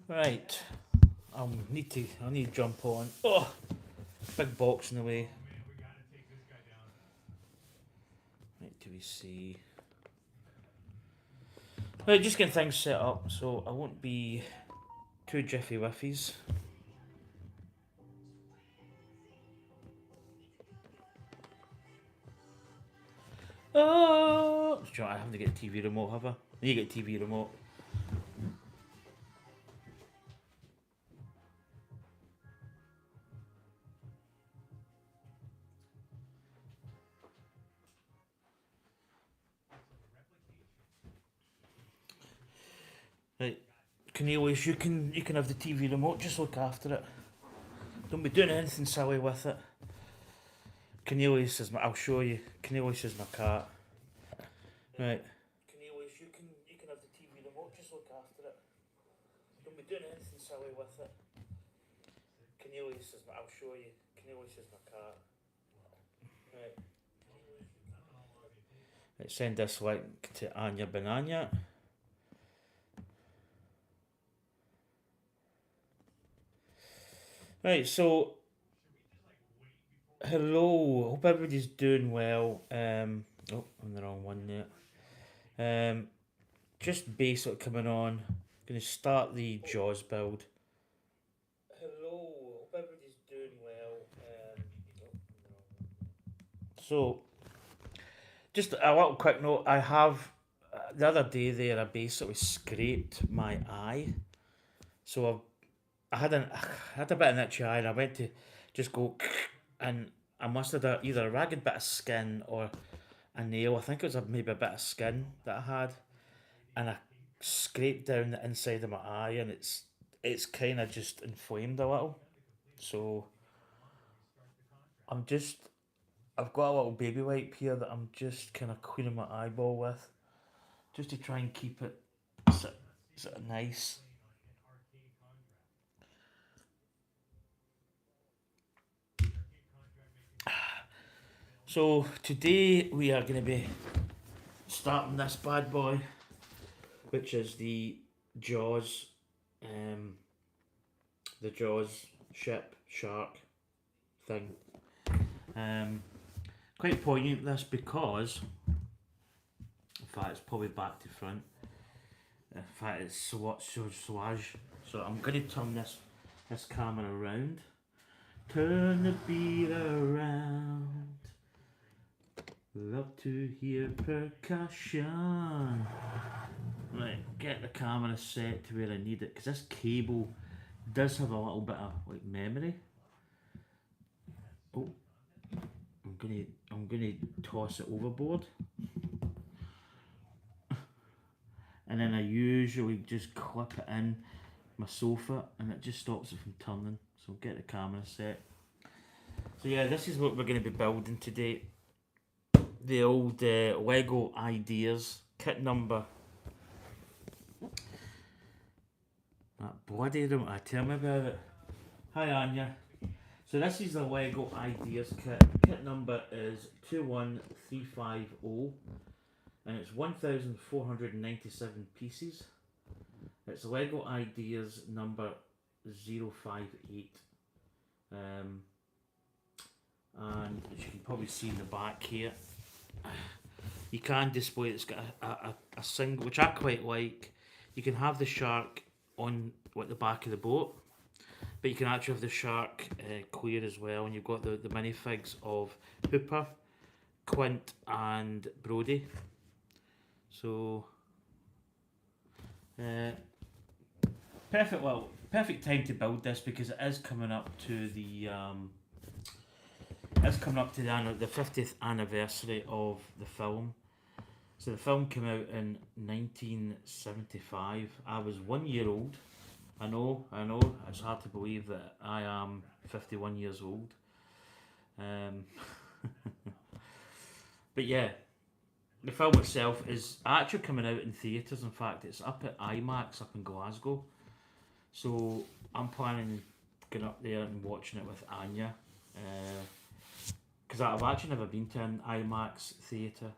Right, I need to jump on. Oh, big box in the way. Right, do we see? Right, just getting things set up so I won't be too jiffy wiffies. Oh, I haven't to get a TV remote, have I? You get a TV remote. Right, Cornelius, you can have the TV remote. Just look after it. Don't be doing anything silly with it. Cornelius is my. I'll show you. Cornelius is my cat. Right. Cornelius, you can have the TV remote. Just look after it. Don't be doing anything silly with it. Cornelius is my. I'll show you. Cornelius is my cat. Right. Right. Send this link to Anya Bananya. Right. So, hello. Hope everybody's doing well. Oh, I'm the wrong one there. Just basic coming on. Going to start the Jaws build. Hello. Hope everybody's doing well. So, just a little quick note. I have the other day there. I basically scraped my eye, so I had a bit of an itchy eye, and I went to just go, and I must have had either a ragged bit of skin or a nail. I think it was maybe a bit of skin that I had, and I scraped down the inside of my eye, and it's kind of just inflamed a little. So I'm just I've got a little baby wipe here that I'm just kind of cleaning my eyeball with, just to try and keep it sort of nice. So today we are going to be starting this bad boy, which is Jaws, um, the Jaws ship shark thing. Um, Quite poignant this because, in fact, it's probably back to front. In fact, it's swage. So I'm going to turn this camera around. Turn the beat around. Love to hear percussion. Right, get the camera set to where I need it because this cable does have a little bit of like memory. Oh, I'm gonna toss it overboard, and then I usually just clip it in my sofa, and it just stops it from turning. So get the camera set. So yeah, this is what we're gonna be building today. The old Lego ideas kit number. That bloody don't I tell me about it. Hi Anya. So this is the Lego Ideas kit. Kit number is 21350 and it's 1497 pieces. It's Lego Ideas number 058. And as you can probably see in the back here, you can display it's got a single, which I quite like. You can have the shark on at the back of the boat, but you can actually have the shark clear as well, and you've got the minifigs of Hooper, Quint, and Brody. So, perfect time to build this because it is coming up to the 50th anniversary of the film. So the film came out in 1975. I was 1 year old. I know, it's hard to believe that I am 51 years old. Um, but yeah, the film itself is actually coming out in theatres. In fact, it's up at IMAX up in Glasgow. So I'm planning going up there and watching it with Anya. Because I've actually never been to an IMAX theatre.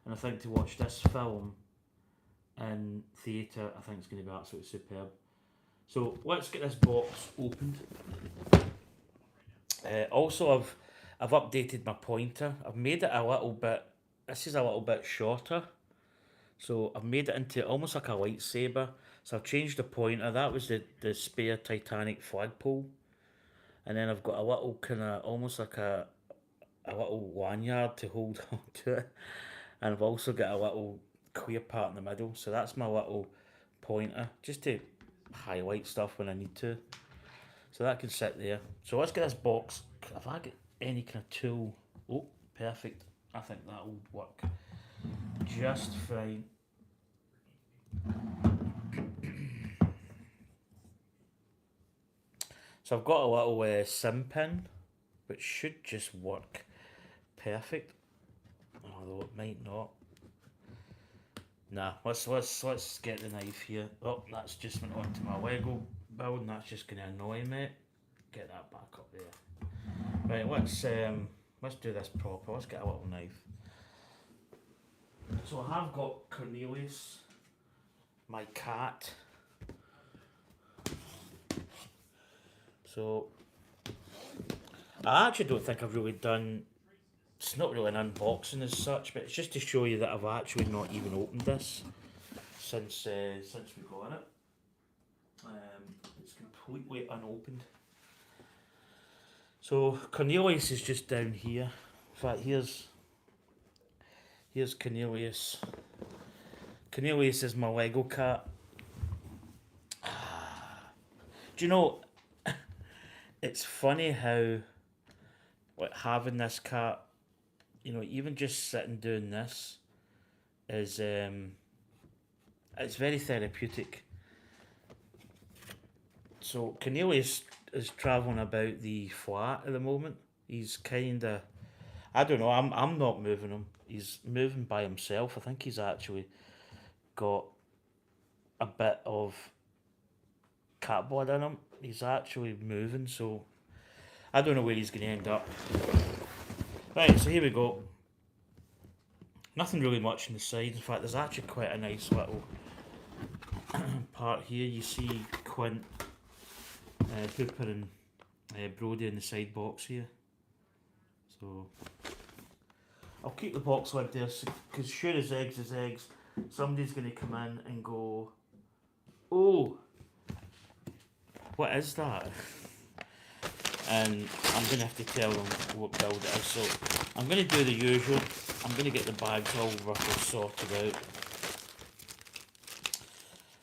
And I think to watch this film in theatre, I think it's going to be absolutely superb. So let's get this box opened. Also, I've updated my pointer. I've made it a little bit. This is a little bit shorter. So I've made it into almost like a lightsaber. So I've changed the pointer. That was the spare Titanic flagpole. And then I've got a little kind of almost like a little lanyard to hold on to it. And I've also got a little clear part in the middle. So that's my little pointer, just to highlight stuff when I need to. So that can sit there. So let's get this box. If I get any kind of tool, oh, perfect. I think that'll work just fine. So I've got a little sim pin, which should just work perfect. Although it might not. Nah, let's get the knife here. Oh, that's just went onto my Lego build, and that's just gonna annoy me. Get that back up there. Right, let's do this proper. Let's get a little knife. So I have got Cornelius, my cat. So I actually don't think I've really done. It's not really an unboxing as such, but it's just to show you that I've actually not even opened this since we got it. It's completely unopened. So Cornelius is just down here. In fact, here's Cornelius. Cornelius is my Lego cat. Do you know? It's funny how, like, having this cat, you know, even just sitting doing this is it's very therapeutic. So Cornelius is travelling about the flat at the moment. He's kinda, I don't know, I'm not moving him. He's moving by himself. I think he's actually got a bit of cat blood in him. He's actually moving, so I don't know where he's gonna end up. Right, so here we go. Nothing really much on the side. In fact, there's actually quite a nice little part here. You see Quint, Hooper and Brody in the side box here. So I'll keep the box lid there, because sure as eggs is eggs, somebody's going to come in and go, oh, what is that? And I'm going to have to tell them what build it is. So I'm going to do the usual. I'm going to get the bags all roughly sorted out.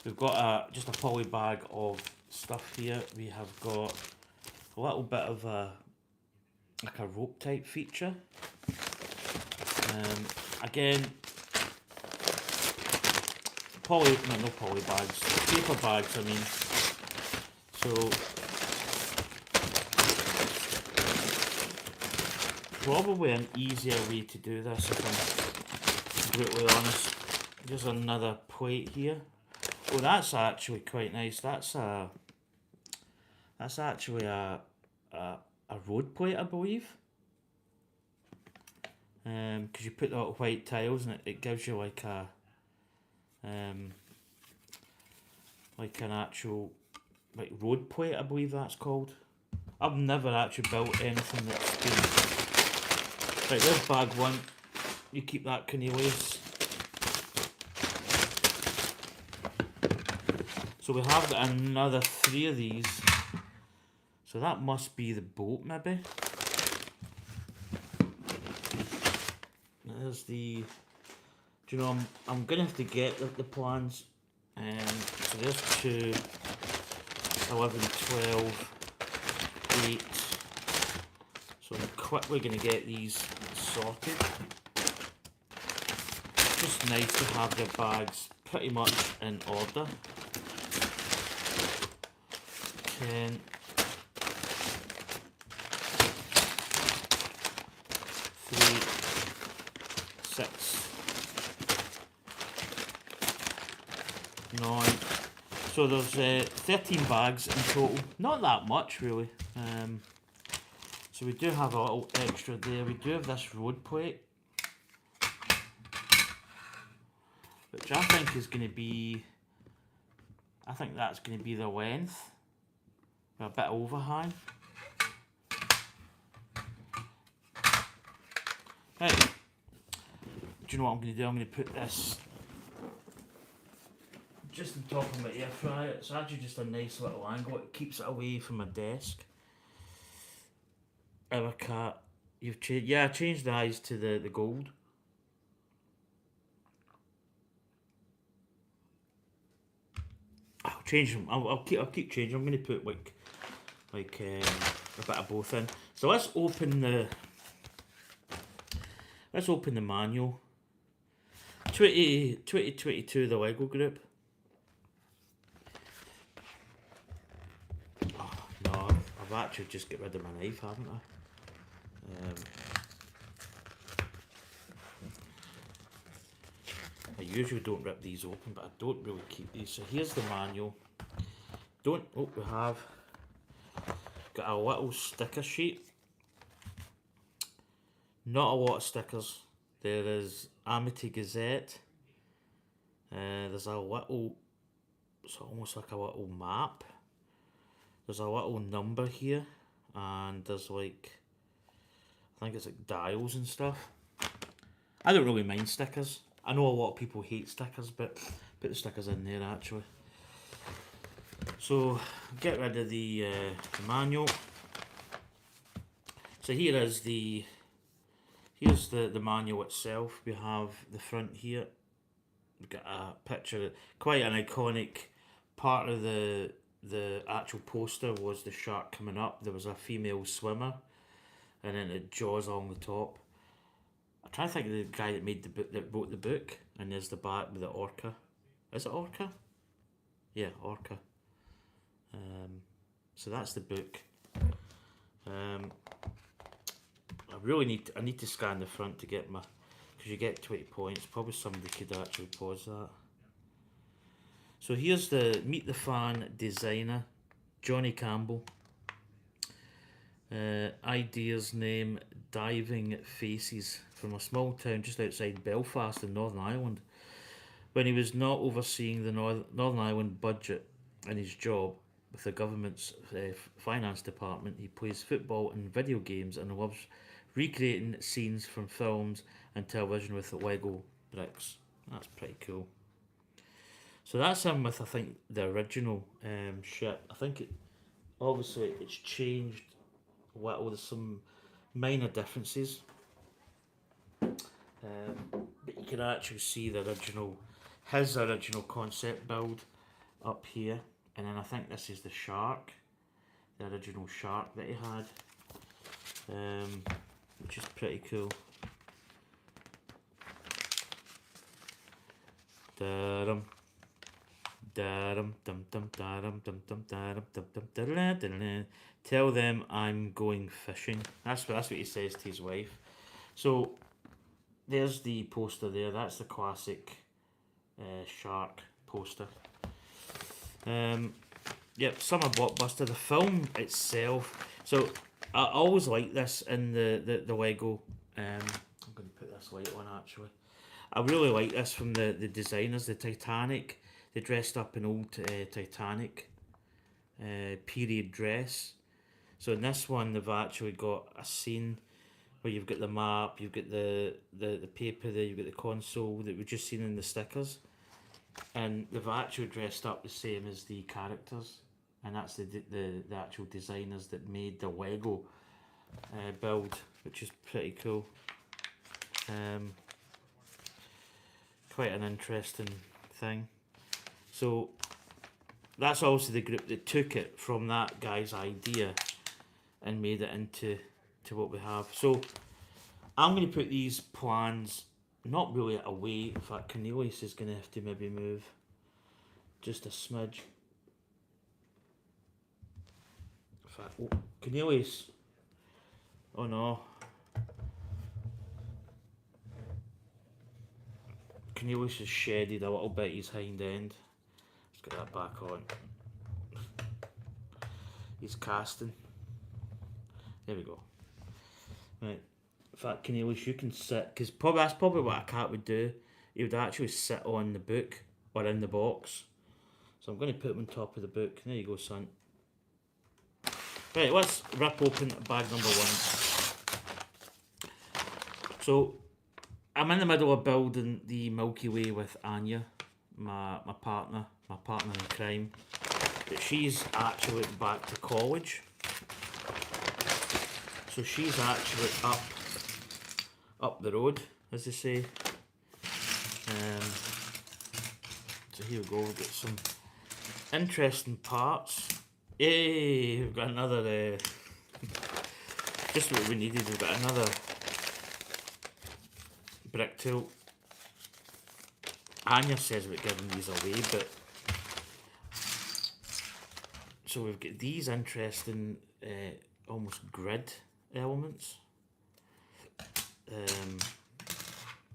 We've got just a poly bag of stuff here. We have got a little bit of like a rope type feature. Again, no poly bags, paper bags I mean. So probably an easier way to do this, if I'm brutally honest. There's another plate here. Oh, that's actually quite nice. That's actually a road plate, I believe. Because you put the little white tiles and it gives you like a like an actual like road plate, I believe that's called. I've never actually built anything that's been. Right, there's bag one. You keep that, Cornelius. So we have got another 3 of these. So that must be the boat, maybe. There's the. Do you know? I'm gonna have to get the plans. So there's 2, 11, 12, 8. So I'm quickly gonna get these sorted. Just nice to have your bags pretty much in order. 10, 3, 6, 9. So there's 13 bags in total. Not that much really. So we do have a little extra there. We do have this road plate, which I think is going to be I think that's going to be the length. A bit overhang. Right. Do you know what I'm going to do? I'm going to put this just on top of my air fryer. It's actually just a nice little angle. It keeps it away from my desk. Our cat. You've changed. Yeah, I changed the eyes to the gold. I'll change them. I'll keep changing. I'm going to put like a bit of both in. So let's open the manual. 2022 the Lego Group. Oh no, I've actually just got rid of my knife, haven't I? I usually don't rip these open, but I don't really keep these. So here's the manual. We have got a little sticker sheet. Not a lot of stickers. There is Amity Gazette. There's a little, it's almost like a little map. There's a little number here, and there's like, I think it's like dials and stuff. I don't really mind stickers. I know a lot of people hate stickers, but put the stickers in there actually. So get rid of the manual. So here's the manual itself. We have the front here. We've got a picture, quite an iconic part of the actual poster was the shark coming up. There was a female swimmer, and then it jaws along the top. I'm trying to think of the guy that made the book, that wrote the book, and there's the back with the orca. Is it orca? Yeah, orca. So that's the book. I need to scan the front to get my, because you get 20 points. Probably somebody could actually pause that. So here's the Meet the Fan designer, Johnny Campbell. Ideas name Diving Faces, from a small town just outside Belfast in Northern Ireland. When he was not overseeing the Northern Ireland budget in his job with the government's finance department, he plays football and video games and loves recreating scenes from films and television with Lego bricks. That's pretty cool. So that's him with, I think, the original ship. I think obviously it's changed a little. There's some minor differences. But you can actually see his original concept build up here. And then I think this is the shark, the original shark that he had, which is pretty cool. Tell them I'm going fishing. That's what he says to his wife. So there's the poster there. That's the classic shark poster. Yep, Summer Blockbuster. The film itself. So I always like this in the Lego. I'm going to put this light on actually. I really like this from the designers. The Titanic. They dressed up in old Titanic period dress. So in this one, they've actually got a scene where you've got the map, you've got the paper there, you've got the console that we've just seen in the stickers. And they've actually dressed up the same as the characters, and that's the actual designers that made the Lego build, which is pretty cool. Quite an interesting thing. So that's also the group that took it from that guy's idea and made it into what we have. So I'm going to put these plans not really away. In fact, Cornelius is going to have to maybe move just a smidge. In fact, Cornelius. Oh no. Cornelius has shedded a little bit his hind end. Let's get that back on. He's casting. There we go. Right. In fact, Cornelius, you can sit, because that's probably what a cat would do. He would actually sit on the book or in the box. So I'm going to put them on top of the book. There you go, son. Right, let's rip open bag number 1. So I'm in the middle of building the Milky Way with Anya, my partner in crime. But she's actually back to college. So she's actually up the road, as they say. So here we go, we've got some interesting parts. Yay, we've got another, just what we needed, we've got another brick tool. Anya says we're giving these away, but so we've got these interesting almost grid elements.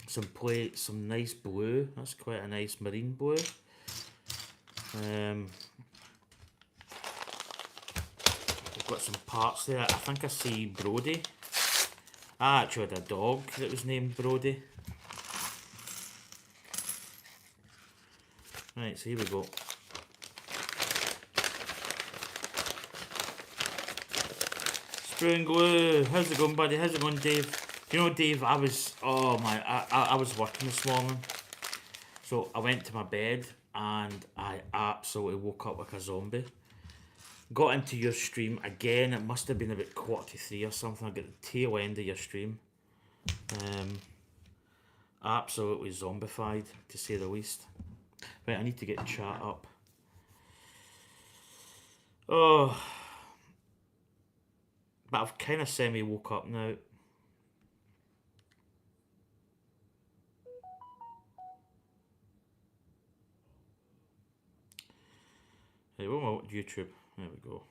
Some plates, some nice blue. That's quite a nice marine blue. We've got some parts there. I think I see Brody. I actually had a dog that was named Brody. Right, so here we go. Sprue and glue. How's it going, buddy? How's it going, Dave? You know, Dave, I was working this morning. So I went to my bed and I absolutely woke up like a zombie. Got into your stream again. It must have been about 2:45 or something. I got the tail end of your stream. Absolutely zombified, to say the least. Right, I need to get chat up. Oh, but I've kind of semi woke up now. Hey, we're on YouTube. There we go.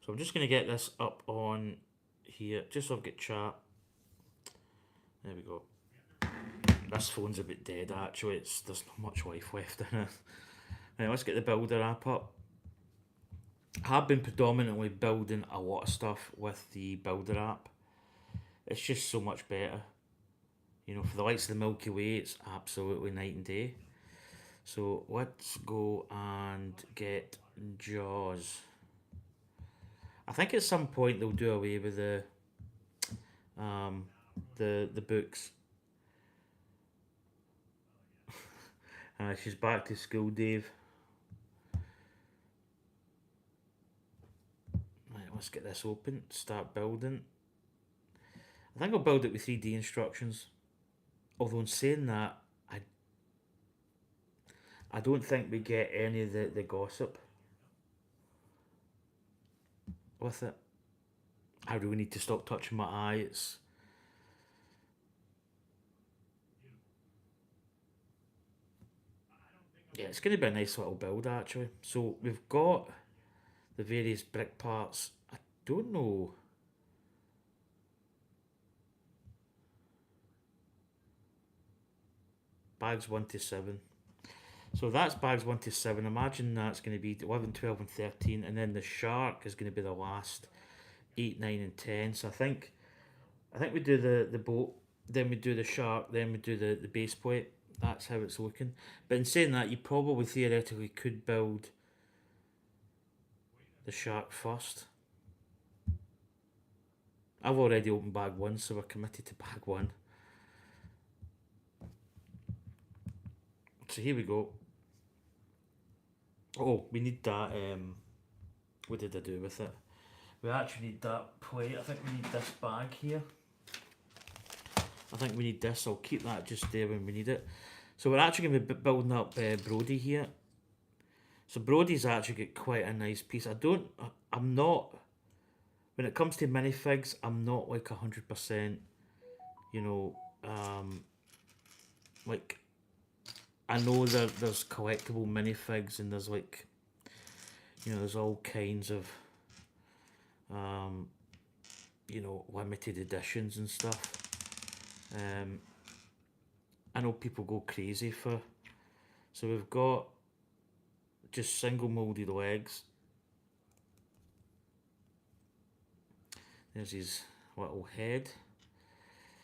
So I'm just going to get this up on here, just so I've got chat. There we go. This phone's a bit dead actually, there's not much life left in it. Right, let's get the builder app up. I have been predominantly building a lot of stuff with the builder app. It's just so much better. You know, for the likes of the Milky Way, it's absolutely night and day. So let's go and get Jaws. I think at some point they'll do away with the books. She's back to school, Dave. Right, let's get this open. Start building. I think I'll build it with 3D instructions. Although in saying that, I don't think we get any of the gossip with it. I really need to stop touching my eye. It's going to be a nice little build actually. So we've got the various brick parts. I don't know. Bags 1 to 7. So that's bags 1 to 7. Imagine that's going to be 11, 12 and 13. And then the shark is going to be the last 8, 9 and 10. So I think we do the boat, then we do the shark, then we do the base plate. That's how it's looking. But in saying that, you probably theoretically could build the shark first. I've already opened bag 1, so we're committed to bag 1. So here we go. Oh, we need that. What did I do with it? We actually need that plate. I think we need this bag here. I think we need this. I'll keep that just there when we need it. So we're actually going to be building up Brody here. So Brody's actually got quite a nice piece. I'm not, when it comes to minifigs, I'm not like 100%, you know, like, I know there's collectible minifigs and there's like, you know, there's all kinds of, you know, limited editions and stuff. I know people go crazy for, so we've got just single moulded legs. There's his little head.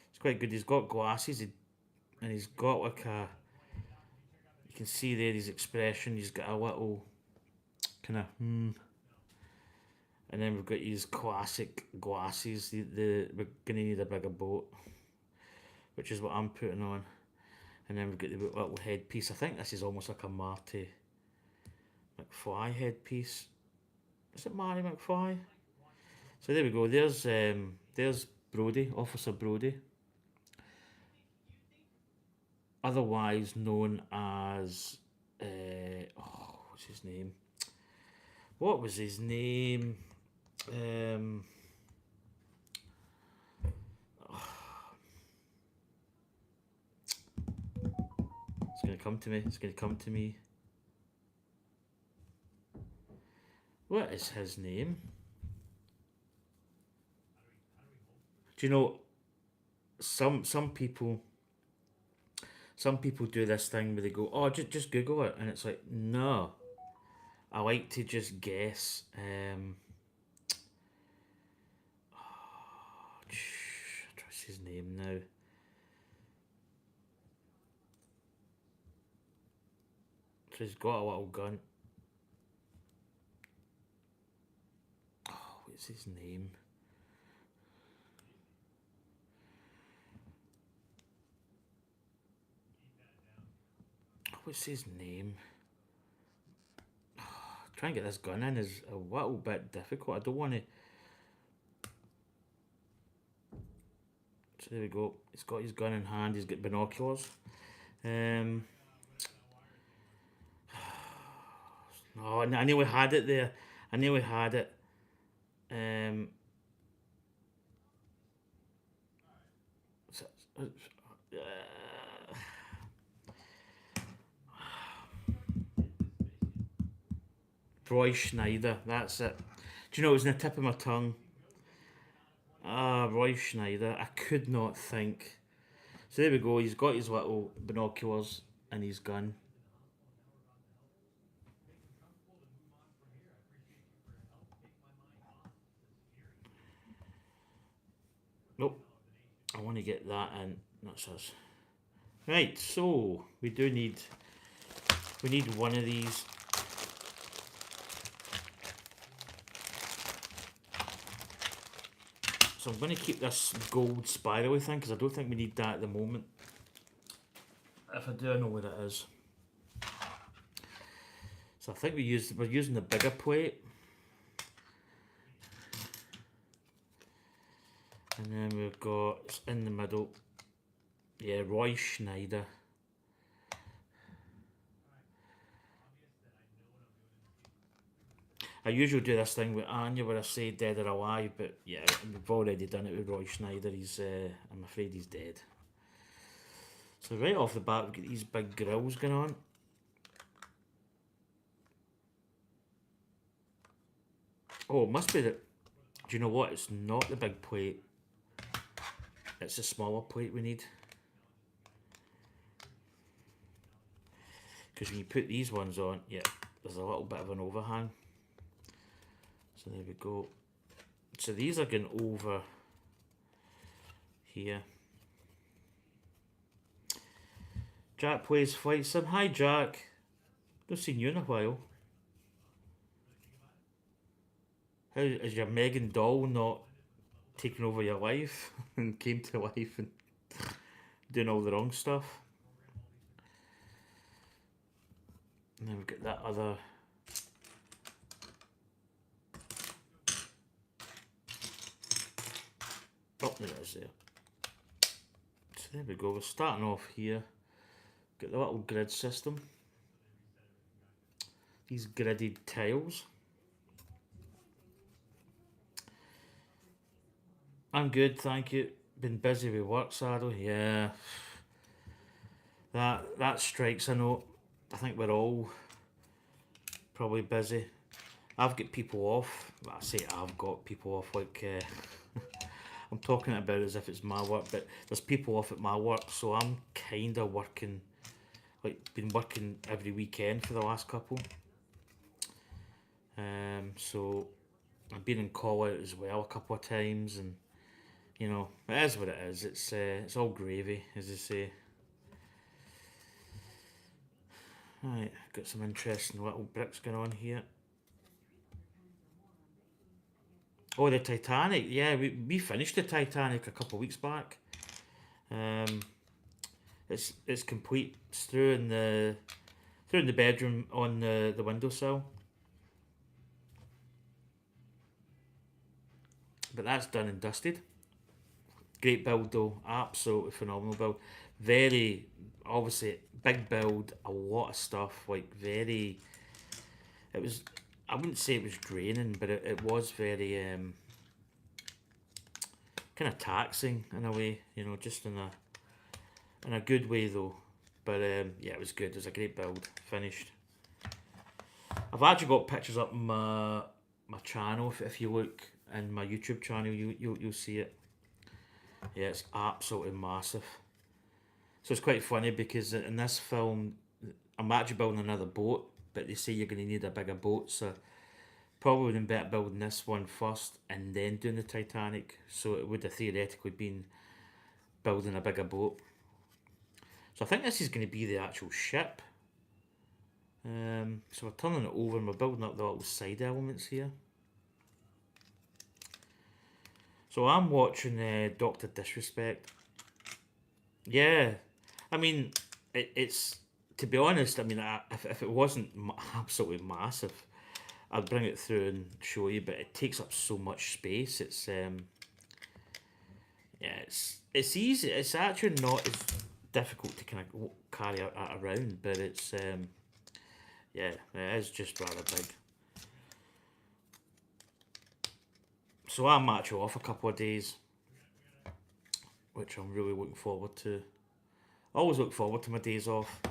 It's quite good. He's got glasses and he's got like a You can see there his expression. He's got a little kind of and then we've got his classic glasses. We're gonna need a bigger boat, which is what I'm putting on. And then we've got the little headpiece. I think this is almost like a Marty McFly headpiece. Is it Marty McFly? So there we go. There's Brody, Officer Brody, otherwise known as what's his name? What was his name? It's gonna come to me. It's gonna come to me. What is his name? Do you know? Some people do this thing where they go, "Oh, just Google it," and it's like, no. I like to just guess. What's his name now? So he's got a little gun. Oh, what's his name? What's his name? Trying to get this gun in is a little bit difficult. I don't want to. So there we go. He's got his gun in hand. He's got binoculars. Oh, I knew we had it there. I knew we had it. Roy Schneider, that's it. Do you know, it was on the tip of my tongue. Roy Schneider. I could not think. So there we go. He's got his little binoculars and his gun. Nope. I want to get that in. That's us. Right, so we need one of these. So I'm going to keep this gold spirally thing because I don't think we need that at the moment. If I do, I know what it is. So I think we're using the bigger plate. And then we've got in the middle, yeah, Roy Schneider. I usually do this thing with Anya where I say dead or alive, but yeah, we've already done it with Roy Schneider. I'm afraid he's dead. So right off the bat, we've got these big grills going on. Oh, it must be that. Do you know what? It's not the big plate. It's the smaller plate we need. Because when you put these ones on, yeah, there's a little bit of an overhang. So there we go. So these are going over here. Jack plays Flight Sim. Hi Jack. Not seen you in a while. How is your Megan doll not taking over your life and came to life and doing all the wrong stuff? And then we've got that other. Oh, there it is there. So there we go. We're starting off here. Got the little grid system. These gridded tiles. I'm good, thank you. Been busy with work, Saddle. Yeah. That strikes a note. I think we're all probably busy. I've got people off. Well, I say I've got people off like I'm talking about it as if it's my work, but there's people off at my work, so I'm kind of working, like been working every weekend for the last couple. So I've been in call out as well a couple of times, and you know it is what it is. It's all gravy, as they say. Right, got some interesting little bricks going on here. Oh, the Titanic. Yeah, we finished the Titanic a couple of weeks back. Um, it's complete. It's through in the bedroom on the windowsill. But that's done and dusted. Great build though, absolutely phenomenal build. Very obviously big build, a lot of stuff. Like very, it was. I wouldn't say it was draining, but it was very kind of taxing in a way. You know, just in a good way though. But yeah, it was good. It was a great build. Finished. I've actually got pictures up my channel. If you look in my YouTube channel, you'll see it. Yeah, it's absolutely massive. So it's quite funny because in this film, I'm actually building another boat, but they say you're going to need a bigger boat, so probably would have been better building this one first and then doing the Titanic. So it would have theoretically been building a bigger boat. So I think this is going to be the actual ship. So we're turning it over and we're building up the little side elements here. So I'm watching Doctor Disrespect. Yeah, I mean, it's to be honest. I mean, if it wasn't absolutely massive, I'd bring it through and show you. But it takes up so much space. It's yeah, it's easy. It's actually not as difficult to kind of carry around, but it's yeah, it is just rather big. So I'm actually off a couple of days, which I'm really looking forward to. I always look forward to my days off.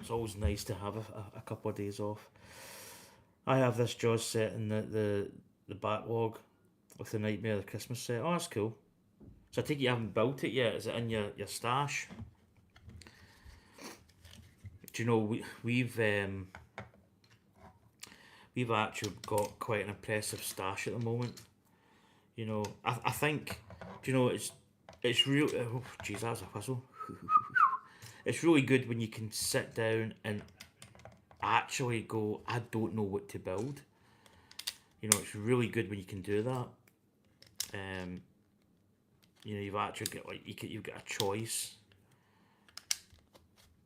It's always nice to have a couple of days off. I have this Jaws set in the backlog with the Nightmare of the Christmas set. Oh, that's cool. So I take it you haven't built it yet. Is it in your stash? Do you know we've actually got quite an impressive stash at the moment. You know, I think. Do you know it's real? Oh, jeez, that was a whistle. It's really good when you can sit down and actually go, I don't know what to build. You know, it's really good when you can do that. Um, you know, you've actually got like you've got a choice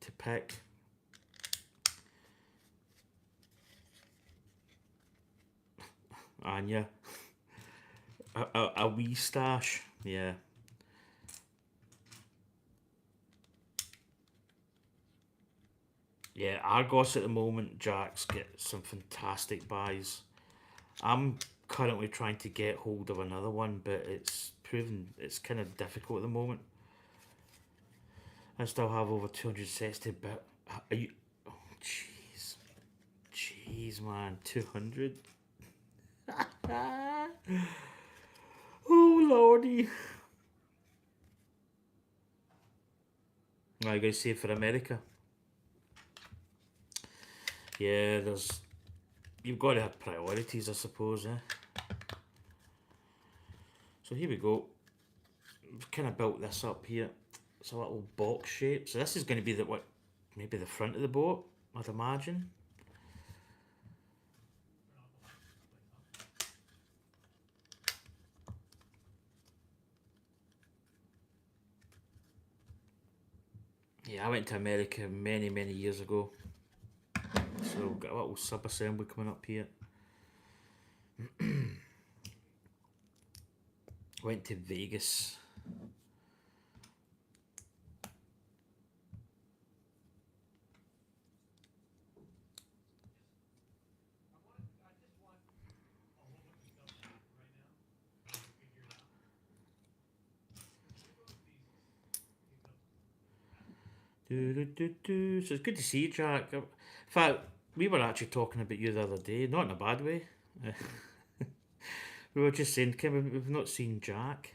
to pick. Anya, a wee stash, yeah. Yeah, Argos at the moment, Jack's get some fantastic buys. I'm currently trying to get hold of another one, but it's proven it's kind of difficult at the moment. I still have over 200 sets to but are you oh jeez. Jeez man, 200. Oh lordy. I gotta save for America. Yeah, there's you've got to have priorities, I suppose, eh? So here we go. We've kind of built this up here. It's a little box shape. So this is going to be the what? Maybe the front of the boat, I'd imagine. Yeah, I went to America many years ago. So we've got a little sub assembly coming up here. Went to Vegas. So it's good to see you, Jack. In fact, we were actually talking about you the other day, not in a bad way. We were just saying, Kim, we've not seen Jack.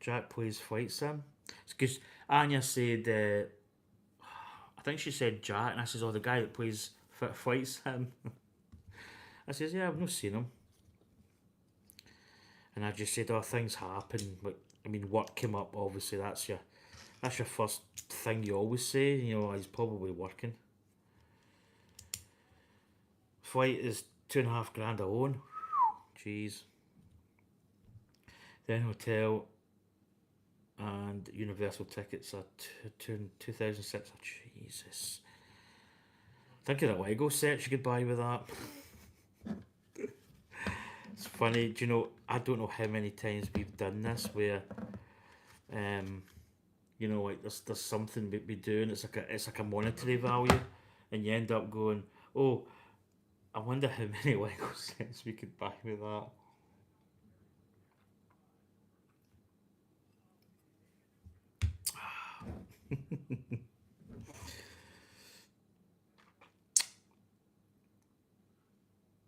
Jack plays Flight Sim. It's because Anya said, I think she said Jack, and I says, oh, the guy that plays Flight Sim. I says, yeah, I've not seen him. And I just said, oh, things happen. Like, I mean, work came up, obviously, that's your first thing you always say, you know, he's probably working. Flight is £2.5 alone. Jeez. Then hotel and Universal tickets are 2006. Oh, Jesus. Think of the Lego set you could buy with that. It's funny, do you know, I don't know how many times we've done this where you know, like there's something we do and it's like a monetary value and you end up going, oh, I wonder how many Lego sets we could buy with that.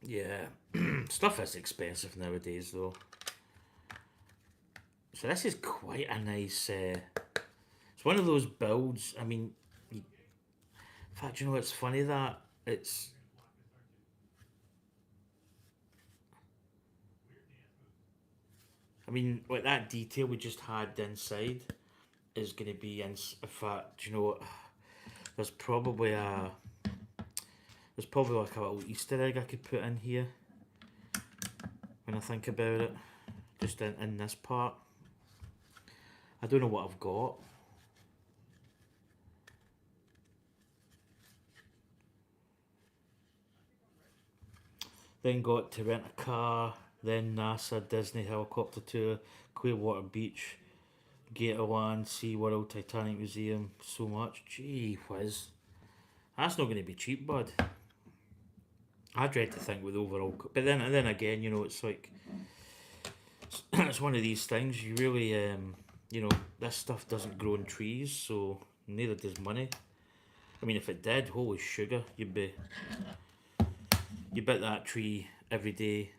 Yeah, stuff is expensive nowadays though. So this is quite a nice. It's one of those builds. I mean, in fact, you know, it's funny that it's. I mean, like that detail we just had inside is going to be in. In fact, you know, there's probably a. There's probably like a little Easter egg I could put in here. When I think about it, just in this part. I don't know what I've got. Then got to rent a car, then NASA, Disney helicopter tour, Clearwater Beach, Gatorland, SeaWorld, Titanic Museum, so much. Gee whiz. That's not going to be cheap, bud. I dread to think with overall. But then again, you know, it's like. It's one of these things, you really, you know, this stuff doesn't grow in trees, so neither does money. I mean, if it did, holy sugar, you bit that tree every day,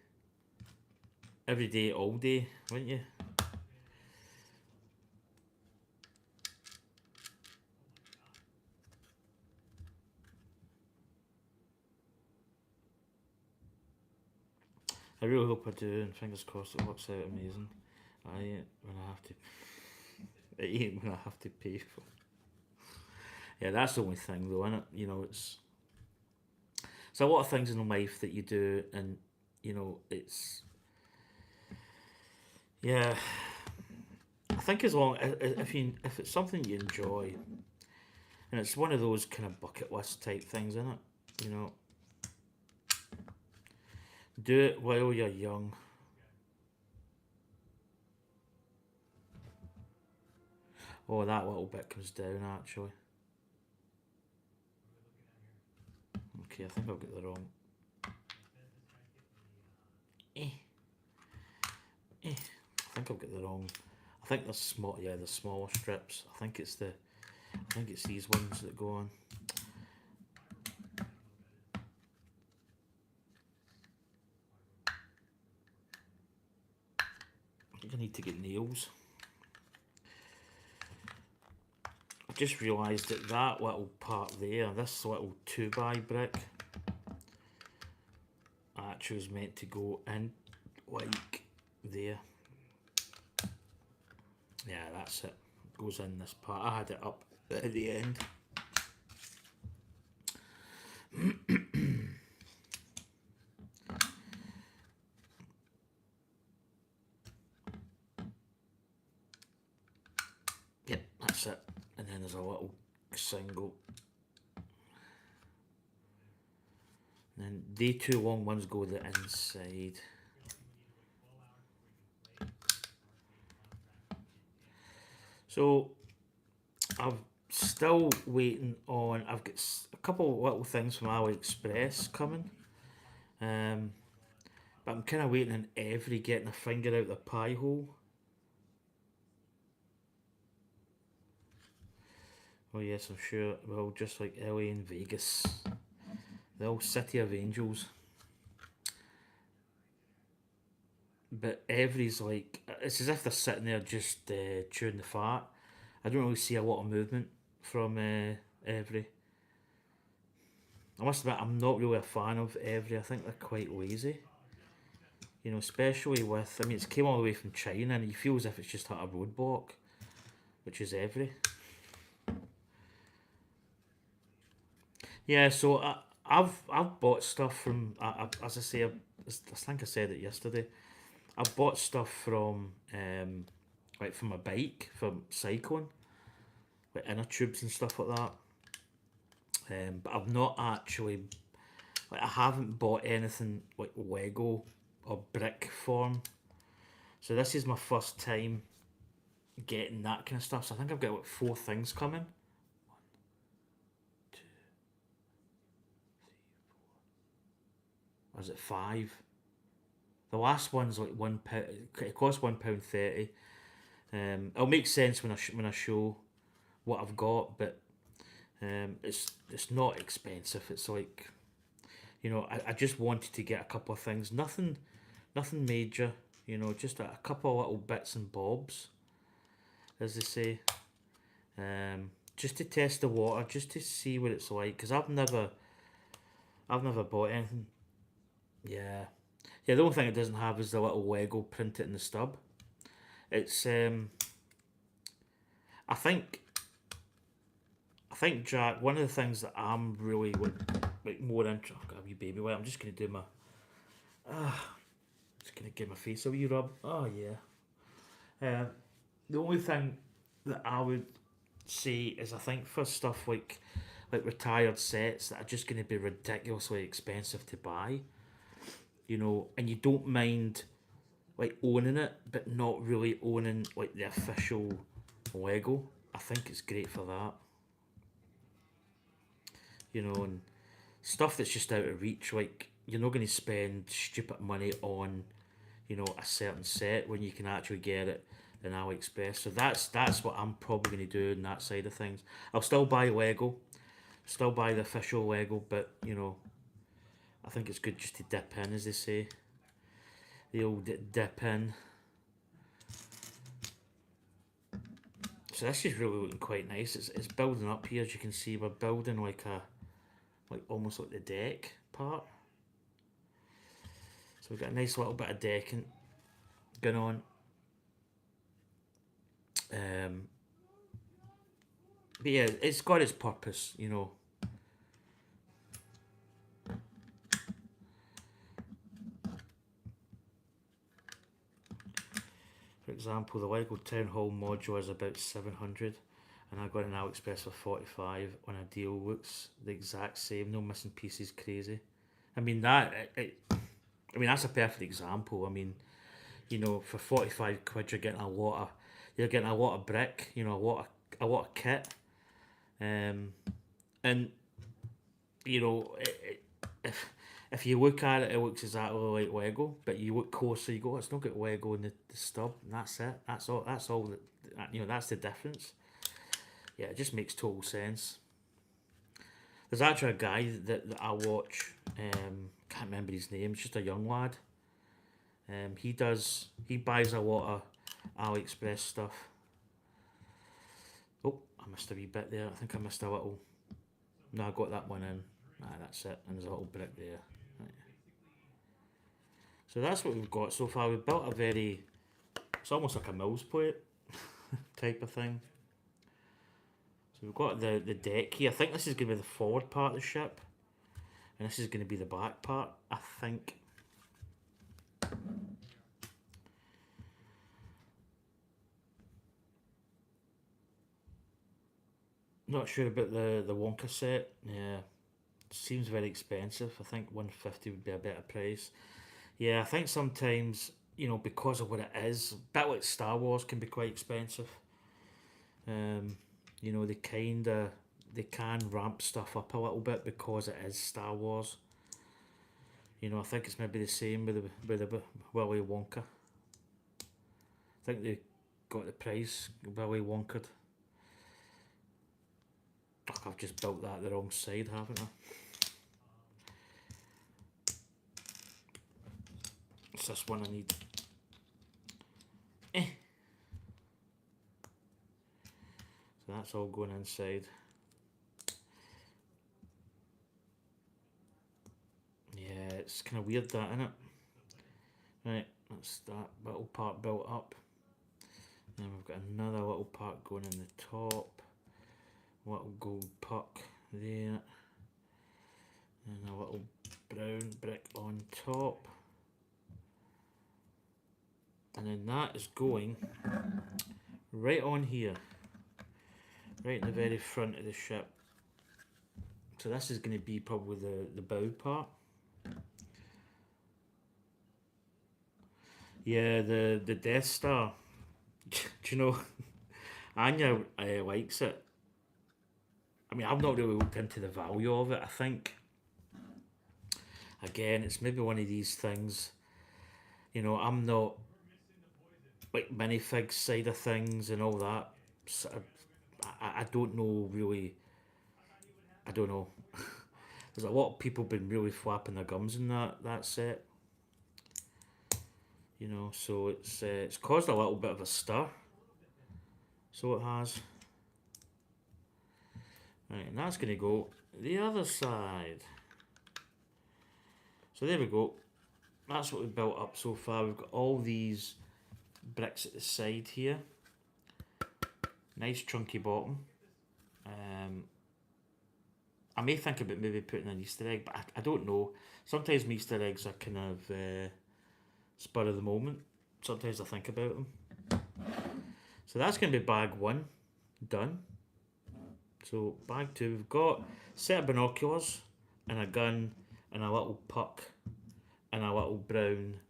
all day, wouldn't you? I really hope I do, and fingers crossed it works out amazing. I ain't when I have to. It ain't when I have to pay for. Yeah, that's the only thing though, isn't it? You know, it's a lot of things in life that you do, and you know, it's yeah. I think as long if it's something you enjoy, and it's one of those kind of bucket list type things, isn't it? You know, do it while you're young. Oh, that little bit comes down actually. Okay, I think I've got the wrong. Eh, eh. I think I've got the wrong. I think there's small. Yeah, the smaller strips. I think it's the. I think it's these ones that go on. I think I need to get nails. I just realised that that little part there, this little 2x brick, actually was meant to go in like there. Yeah, that's it. Goes in this part. I had it up at the end. Yep, that's it. And then there's a little single. And then the two long ones go the inside. So I'm still waiting on. I've got a couple of little things from AliExpress coming, but I'm kind of waiting on every getting a finger out the pie hole. Oh yes, I'm sure. Well, just like LA and Vegas, the old city of angels. But every's like it's as if they're sitting there just chewing the fat. I don't really see a lot of movement from every. I must admit, I'm not really a fan of every. I think they're quite lazy. You know, especially with. I mean, it's came all the way from China, and you feel as if it's just had a roadblock, which is every. Yeah, so I've bought stuff from as I say, I think I said it yesterday. I've bought stuff from like from a bike from cycling, like inner tubes and stuff like that. But I've not actually like I haven't bought anything like Lego or brick form. So this is my first time getting that kind of stuff. So I think I've got like 4 things coming. Or is it 5? The last one's like £1. It costs £1.30. It'll make sense when when I show what I've got, but it's not expensive. It's like I just wanted to get a couple of things. Nothing major. Just a couple of little bits and bobs, as they say. Just to test the water, just to see what it's like, because I've never bought anything. Yeah, yeah. The only thing it doesn't have is the little Lego printed in the stub. It's I think I think Jack. One of the things that I'm really like more interested. I've got a wee baby. Wait, I'm just gonna do my. Just gonna give my face a wee rub. Oh yeah. Uh, the only thing that I would say is I think for stuff like retired sets that are just going to be ridiculously expensive to buy, and you don't mind like owning it, but not really owning like the official Lego. I think it's great for that, and stuff that's just out of reach. Like you're not going to spend stupid money on, a certain set when you can actually get it in AliExpress. So that's what I'm probably going to do on that side of things. I'll still buy Lego, still buy the official Lego, but I think it's good just to dip in, as they say. The old dip in. So this is really looking quite nice. It's building up here, as you can see. We're building like almost like the deck part. So we've got a nice little bit of decking going on. But yeah, it's got its purpose. For example, the Lego Town Hall module is about 700, and I got an AliExpress for 45 on a deal. Looks the exact same, no missing pieces. Crazy. I mean I mean that's a perfect example. I mean, for 45 quid you're getting a lot of brick. A lot of kit. Um, and if you look at it, it looks exactly like Lego. But you look closer, you go, it's not got Lego in the stub, and that's it. That's all. That's all. That's the difference. Yeah, it just makes total sense. There's actually a guy that I watch. Can't remember his name. It's just a young lad. He buys a lot of AliExpress stuff. Oh, I missed a wee bit there. I think I missed a little. No, I got that one in. That's it. And there's a little brick there. Right. So that's what we've got so far. We've built a very. It's almost like a Mills plate type of thing. So we've got the deck here. I think this is going to be the forward part of the ship. And this is going to be the back part, I think. Not sure about the Wonka set. Yeah, seems very expensive. I think 150 would be a better price. Yeah, I think sometimes because of what it is, a bit like Star Wars can be quite expensive. Um, they can ramp stuff up a little bit because it is Star Wars. I think it's maybe the same with the Willy Wonka. I think they got the price Willy Wonka. I've just built that the wrong side, haven't I? It's this one I need. So that's all going inside. Yeah, it's kind of weird that, isn't it? Right, that's that little part built up. Then we've got another little part going in the top. Little gold puck there. And a little brown brick on top. And then that is going right on here. Right in the very front of the ship. So this is going to be probably the bow part. Yeah, the Death Star. Do you know, Anya likes it. I mean, I've not really looked into the value of it. I think, again, it's maybe one of these things, you know, I'm not like minifig side of things and all that. So I don't know really, I don't know. There's a lot of people been really flapping their gums in that set. You know, so it's caused a little bit of a stir. So it has. Right, and that's going to go the other side. So there we go. That's what we've built up so far. We've got all these bricks at the side here. Nice chunky bottom. I may think about maybe putting an Easter egg, but I don't know. Sometimes my Easter eggs are kind of spur of the moment. Sometimes I think about them. So that's going to be bag one done. So bag two, we've got a set of binoculars and a gun and a little puck and a little brown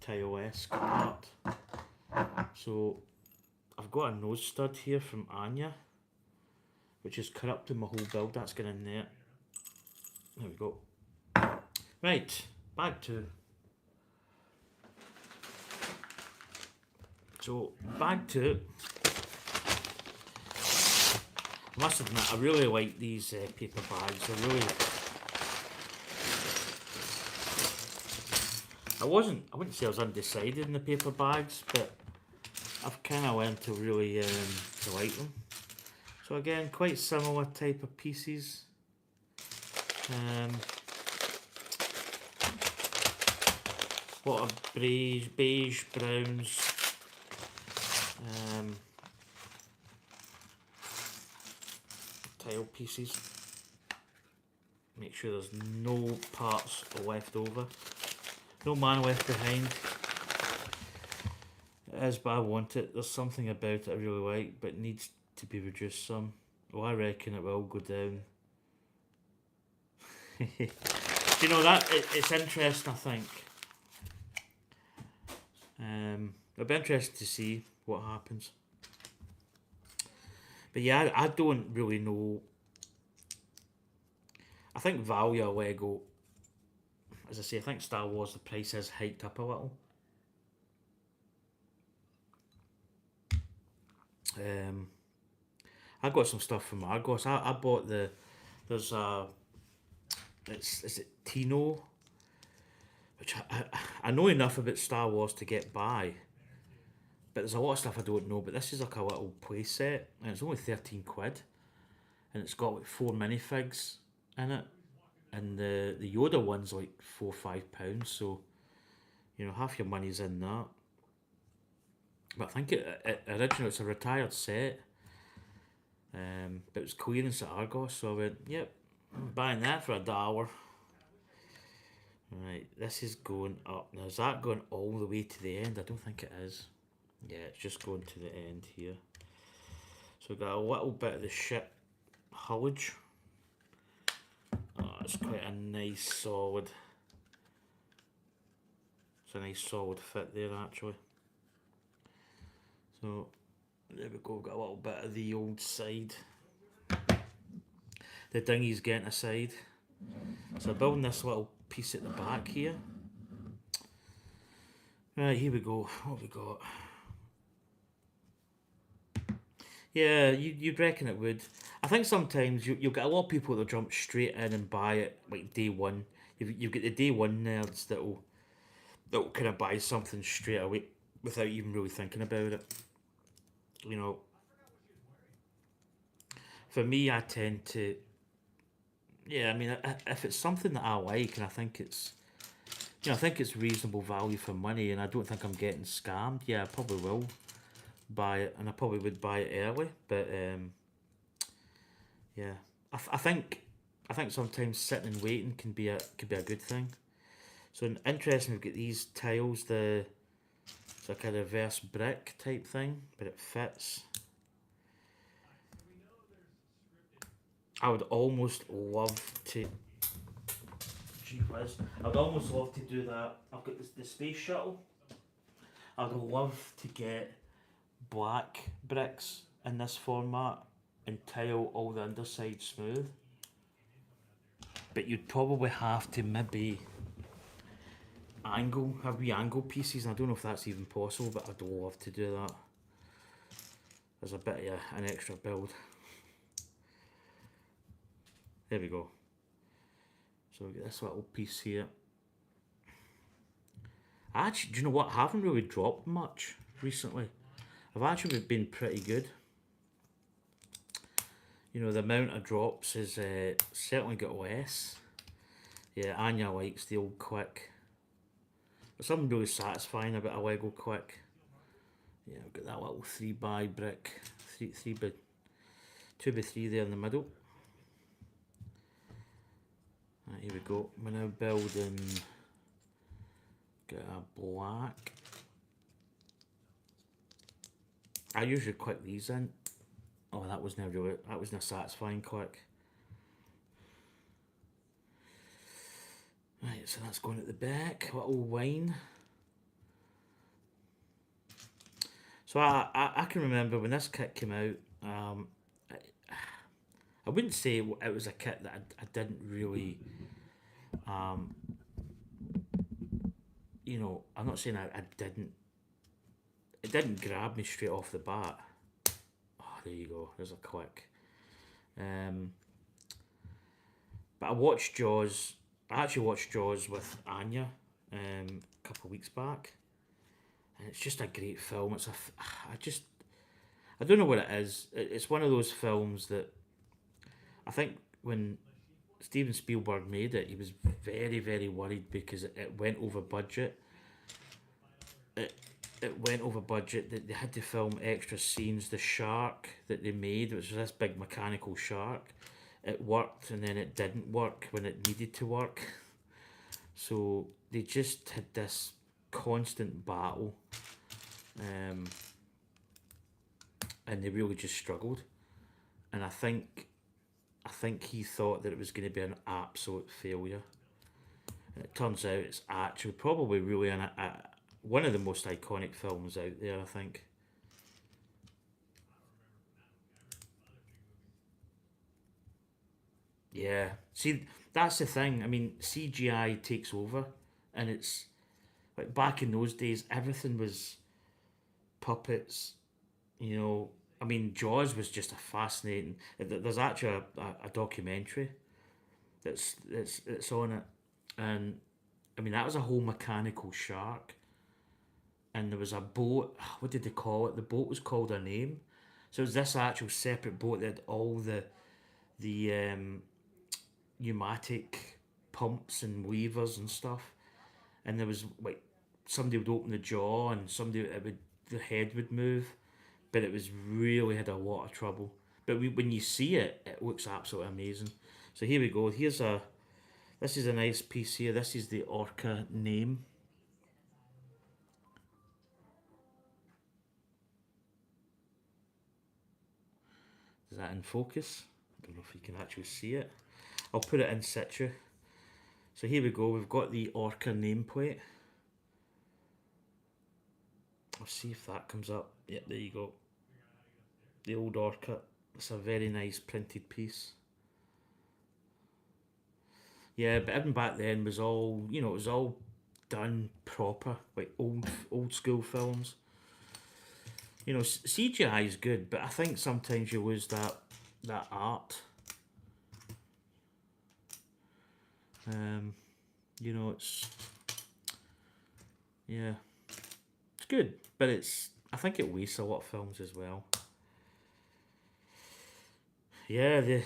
tile-esque part. So I've got a nose stud here from Anya, which is corrupting my whole build. That's going in there. There we go. Right, bag two. So bag two. I must admit, I really like these paper bags. They're really. I wouldn't say I was undecided in the paper bags, but I've kind of learned to really to like them. So again, quite similar type of pieces. Lot of beige browns. Tile pieces. Make sure there's no parts left over. No man left behind. It is, but I want it. There's something about it I really like, but it needs to be reduced some. Oh, I reckon it will go down. You know, that it's interesting, I think. It'll be interesting to see what happens. But yeah, I don't really know. I think value of Lego, as I say, I think Star Wars, the price has hiked up a little. I got some stuff from Argos. I bought there's a, is it Tino? Which I know enough about Star Wars to get by. But there's a lot of stuff I don't know. But this is like a little play set, and it's only 13 quid. And it's got like 4 minifigs in it. And the Yoda one's like £4 or £5. So, you know, half your money's in that. But I think originally it's a retired set. But it was clearance at Argos, so I went, yep, I'm buying that for $1. Right, this is going up. Now, is that going all the way to the end? I don't think it is. Yeah, it's just going to the end here. So we've got a little bit of the ship hullage. Oh, it's quite a nice solid. It's a nice solid fit there, actually. So there we go. We've got a little bit of the old side. The dinghy's getting aside. So I'm building this little piece at the back here. Right, here we go. What have we got? Yeah, you'd reckon it would. I think sometimes you'll get a lot of people that'll jump straight in and buy it like day one. You've got the day one nerds that'll kind of buy something straight away without even really thinking about it. You know, for me, I tend to. Yeah, I mean, if it's something that I like and I think it's, you know, I think it's reasonable value for money, and I don't think I'm getting scammed. Yeah, I probably will buy it, and I probably would buy it early. But yeah, I think I think sometimes sitting and waiting could be a good thing. So interesting, we've got these tiles, it's like a reverse brick type thing, but it fits. I would almost love to. Gee whiz. I'd almost love to do that. I've got the space shuttle. I'd love to get black bricks in this format and tile all the underside smooth. But you'd probably have to maybe have wee angle pieces, and I don't know if that's even possible, but I'd love to do that. There's a bit of an extra build. There we go. So we get this little piece here. Actually, do you know what? I haven't really dropped much recently. I've actually been pretty good. You know, the amount of drops has certainly got less. Yeah, Anya likes the old quick. There's something really satisfying about a Lego quick. Yeah, I've got that little 3x brick, 2x3 there in the middle. Right, here we go. We're now building. Get a black. I usually click these in. Oh, that wasn't a satisfying click. Right, so that's going at the back. Little wine. So I can remember when this kit came out. I wouldn't say it was a kit that I didn't really. You know, I'm not saying I didn't. It didn't grab me straight off the bat. Oh, there you go. There's a click. But I watched Jaws. I actually watched Jaws with Anya a couple of weeks back, and it's just a great film. I don't know what it is. It's one of those films that I think when Steven Spielberg made it, he was very, very worried because it went over budget. It went over budget. That they had to film extra scenes. The shark that they made, which was this big mechanical shark, it worked and then it didn't work when it needed to work. So they just had this constant battle, and they really just struggled. And I think he thought that it was going to be an absolute failure. And it turns out it's actually probably really one of the most iconic films out there, I think. Yeah. See, that's the thing. I mean, CGI takes over, and it's like back in those days, everything was puppets. You know, I mean, Jaws was just a fascinating. There's actually a documentary that's on it, and I mean that was a whole mechanical shark, and there was a boat. What did they call it? The boat was called a name. So it was this actual separate boat that had all the pneumatic pumps and levers and stuff, and there was like somebody would open the jaw and the head would move, but it was really had a lot of trouble. But when you see it, it looks absolutely amazing. So here we go. This is a nice piece here. This is the Orca name. Is that in focus? I don't know if you can actually see it. I'll put it in situ. So here we go. We've got the Orca nameplate. I'll see if that comes up. Yep, there you go. The old Orca. It's a very nice printed piece. Yeah, but even back then was all it was all done proper, like old school films. You know, CGI is good, but I think sometimes you lose that art. You know, yeah, it's good, but I think it wastes a lot of films as well. Yeah,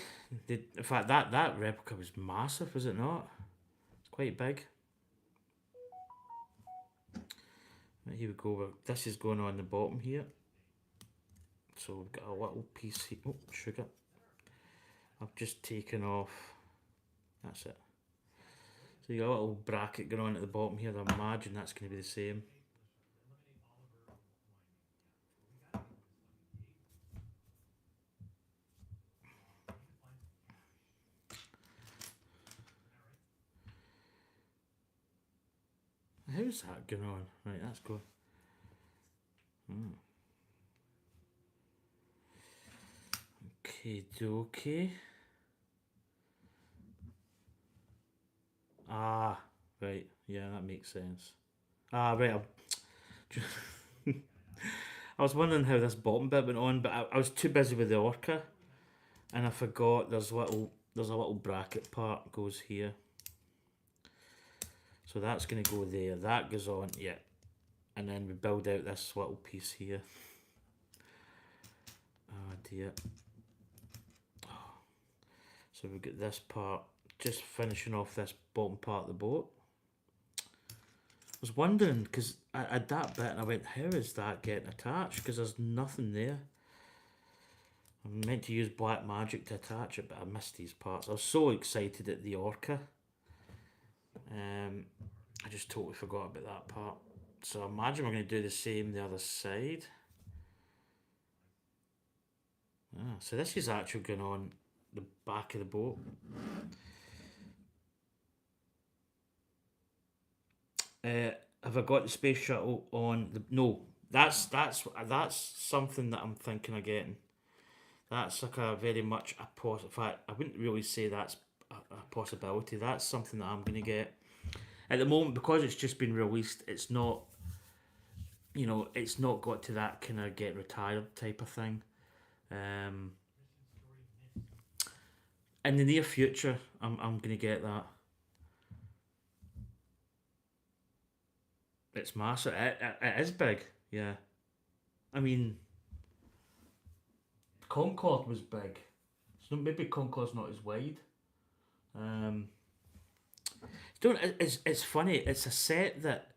in fact that replica was massive, was it not? It's quite big. Right, here we go. This is going on the bottom here. So we've got a little piece here. Oh, sugar. I've just taken off. That's it. So you got a little bracket going on at the bottom here. I imagine that's going to be the same. How's that going on? Right, that's good. Okay, dokie. Ah, right. Yeah, that makes sense. Ah, right. I was wondering how this bottom bit went on, but I was too busy with the orca, and I forgot there's a little bracket part goes here. So that's going to go there. That goes on, yeah. And then we build out this little piece here. Oh dear. So we've got this part, just finishing off this bottom part of the boat. I was wondering, because I had that bit and I went, how is that getting attached? Because there's nothing there. I'm meant to use black magic to attach it, but I missed these parts. I was so excited at the orca. I just totally forgot about that part. So I imagine we're going to do the same the other side. Ah, so this is actually going on the back of the boat. Have I got the space shuttle on the? No, that's something that I'm thinking of getting. That's like a very much a In fact, I wouldn't really say that's a possibility. That's something that I'm going to get. At the moment, because it's just been released, it's not. It's not got to that kind of get retired type of thing. Um, in the near future, I'm going to get that. It's massive. It is big. Yeah. I mean, Concorde was big. So maybe Concorde's not as wide. Um, it's funny. It's a set that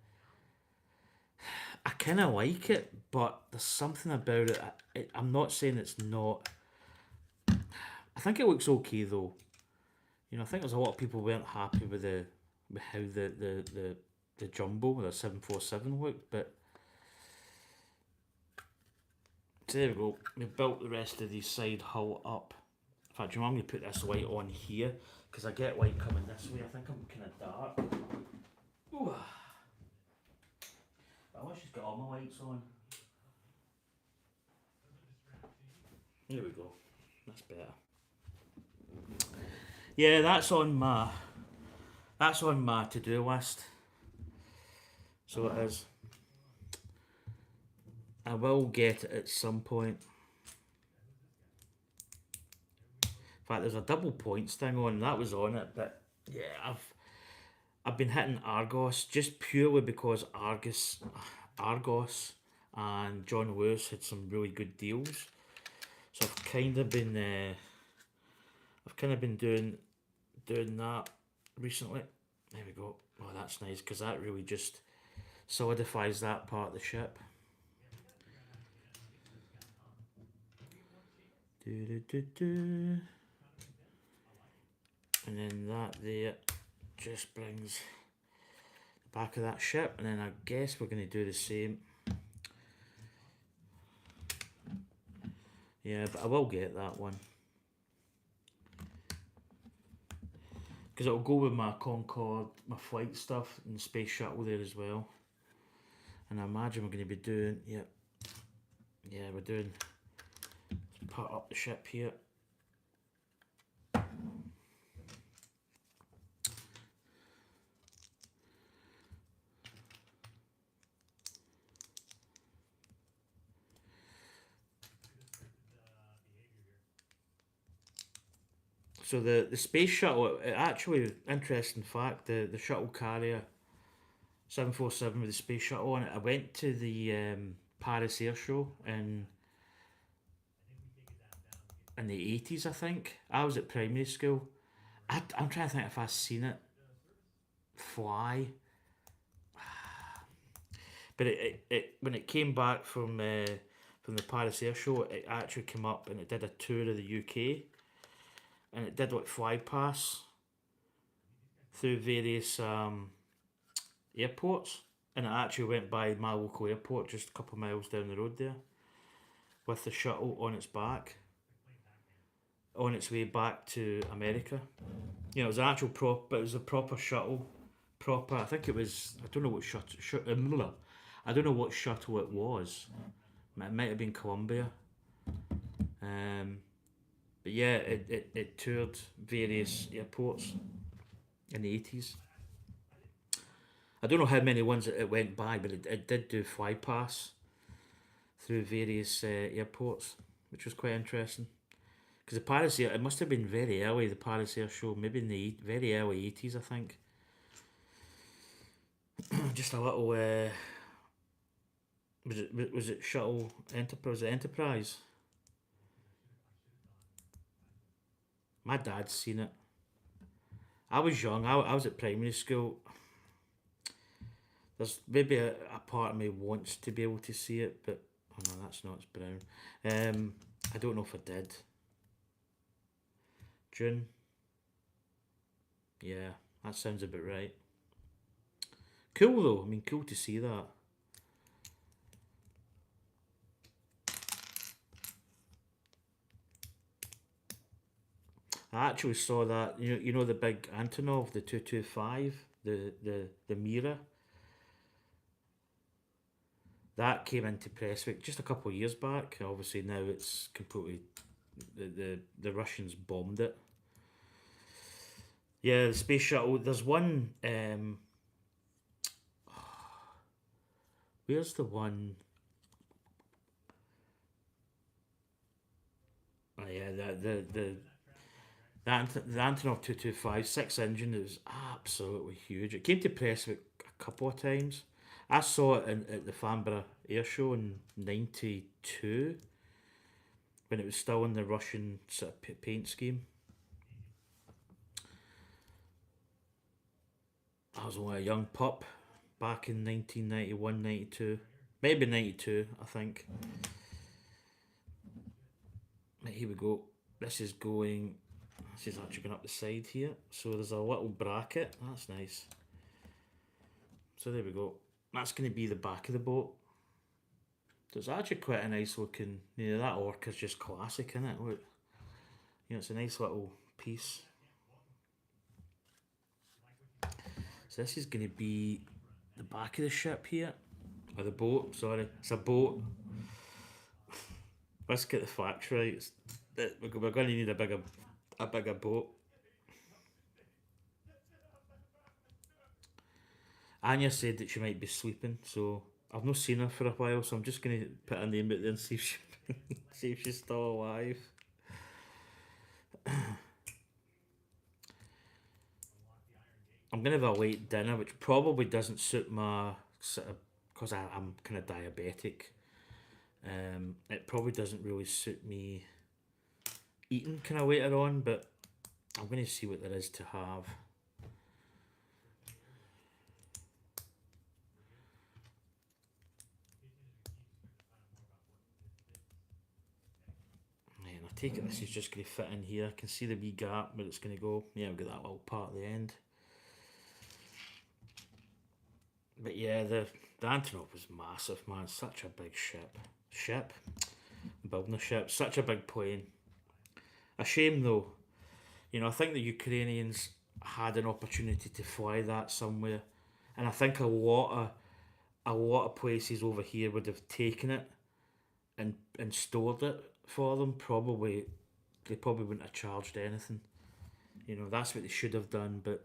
I kind of like it, but there's something about it. I'm not saying it's not. I think it looks okay though. I think there's a lot of people weren't happy with how the jumbo, the 747 looked, but so there we go. We built the rest of the side hull up. In fact, I'm going to put this light on here because I get light coming this way. I think I'm kind of dark. Ooh. I wish she's got all my lights on. There we go. That's better. Yeah, that's on my to-do list. So it is. I will get it at some point. In fact, there's a double points thing on. That was on it, but yeah, I've been hitting Argos just purely because Argos, and John Lewis had some really good deals. So I've kind of been doing that recently. There we go. Oh, that's nice because that really just solidifies that part of the ship. Do, do, do, do. And then that there just brings the back of that ship, and then I guess we're going to do the same. Yeah, but I will get that one because it'll go with my Concorde, my flight stuff, and the space shuttle there as well. And I imagine we're going to be doing, yeah, we're doing part up the ship here. So the space shuttle, actually, interesting fact, the shuttle carrier 747 with the space shuttle on it. I went to the Paris Air Show in the 80s, I think. I was at primary school. I'm trying to think if I've seen it fly. But it when it came back from the Paris Air Show, it actually came up and it did a tour of the UK, and it did like fly pass. through various airports, and it actually went by my local airport just a couple of miles down the road there, with the shuttle on its back, on its way back to America. You know, it was an actual but it was a proper shuttle. Proper, I think it was. I don't know what I don't know what shuttle it was. It might have been Columbia. Um, but yeah, it toured various airports in the 80s. I don't know how many ones it went by, but it did do fly pass through various airports, which was quite interesting. Because the Paris Air, it must have been very early, the Paris Air Show, maybe in the very early 80s, I think. Just a little, was it Shuttle Enterprise? Was it Enterprise? My dad's seen it. I was young, I was at primary school. There's maybe a part of me wants to be able to see it, but oh no, that's not, it's brown. I don't know if I did. June? Yeah, that sounds about right. Cool though, I mean, cool to see that. I actually saw that. You know the big Antonov, the 225, the Mira. That came into Prestwick just a couple of years back. Obviously now it's completely the Russians bombed it. Yeah, the space shuttle. There's one. Where's the one? Oh yeah, the Antonov 225 6 engine is absolutely huge. It came to Prestwick a couple of times. I saw it at the Farnborough Air Show in '92 when it was still in the Russian sort of paint scheme. I was only a young pup back in 1991, 92. Maybe 92, I think. Right, here we go. This is going. This is actually going up the side here. So there's a little bracket. That's nice. So there we go. That's going to be the back of the boat. So it's actually quite a nice looking. You know, that orca's just classic, isn't it? Look, you know, it's a nice little piece. So this is going to be the back of the ship here, or the boat. Sorry, it's a boat. Let's get the facts right. We're going to need a bigger boat. Anya said that she might be sleeping, so I've not seen her for a while. So I'm just going to put her name out there and see if see if she's still alive. I'm gonna have a late dinner, which probably doesn't suit my sort of because I'm kind of diabetic. It probably doesn't really suit me eating kind of later on, but I'm gonna see what there is to have. Yeah, and I take it this is just gonna fit in here. I can see the wee gap where it's gonna go. Yeah, we've got that little part at the end. But yeah, the Antonov was massive, man. Such a big ship. Building a ship. Such a big plane. A shame though. You know, I think the Ukrainians had an opportunity to fly that somewhere, and I think a lot of places over here would have taken it and stored it for them. Probably they probably wouldn't have charged anything. You know, that's what they should have done, but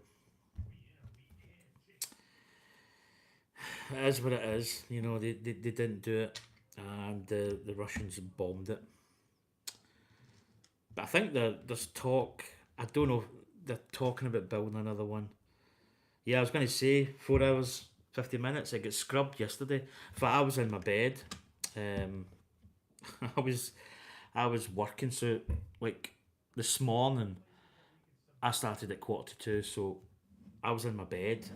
it is what it is. You know, they didn't do it, and the Russians bombed it. But I think there's talk. I don't know. They're talking about building another one. Yeah, I was going to say 4 hours, 50 minutes. It got scrubbed yesterday. In fact, I was in my bed. Um, I was I was working, so like this morning I started at 1:45, so I was in my bed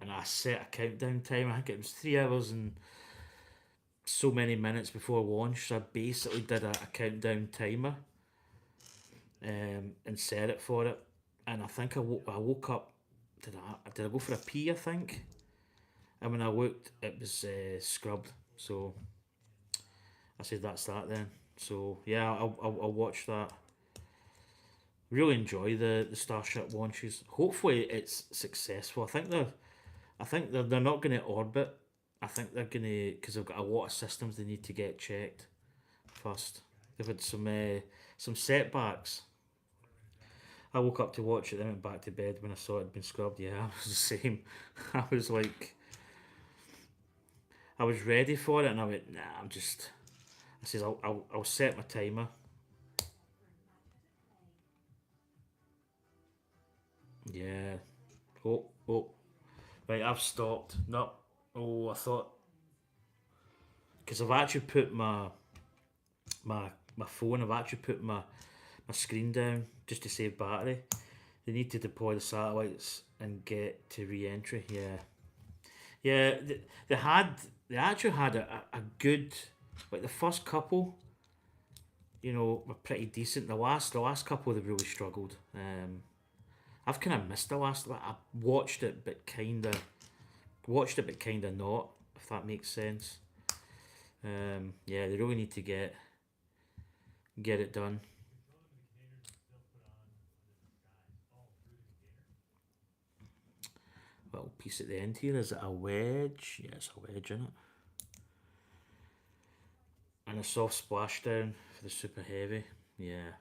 and I set a countdown time. I think it was 3 hours and so many minutes before launch. So I basically did a countdown timer and set it for it. And I think I woke up. did I go for a P? I think. And when I looked, it was scrubbed. So I said that's that then. So yeah, I'll watch that. Really enjoy the Starship launches. Hopefully it's successful. I think they're not going to orbit. I think they're going to, because they've got a lot of systems they need to get checked first. They've had some setbacks. I woke up to watch it, then went back to bed when I saw it had been scrubbed. Yeah, I was the same. I was like, I was ready for it, and I went, nah, I'm just. I says, I'll set my timer. Yeah. Oh, oh. Right, I've stopped. No. Oh, I thought, because I've actually put my phone. I've actually put my screen down just to save battery. They need to deploy the satellites and get to re-entry. Yeah, yeah. They actually had a good, like the first couple, were pretty decent. The last couple they really struggled. I've kind of missed the last. I watched it, but kind of not. If that makes sense. Yeah, they really need to get it done. Little piece at the end here. Is it a wedge? Yeah, it's a wedge in it. And a soft splashdown for the super heavy. Yeah.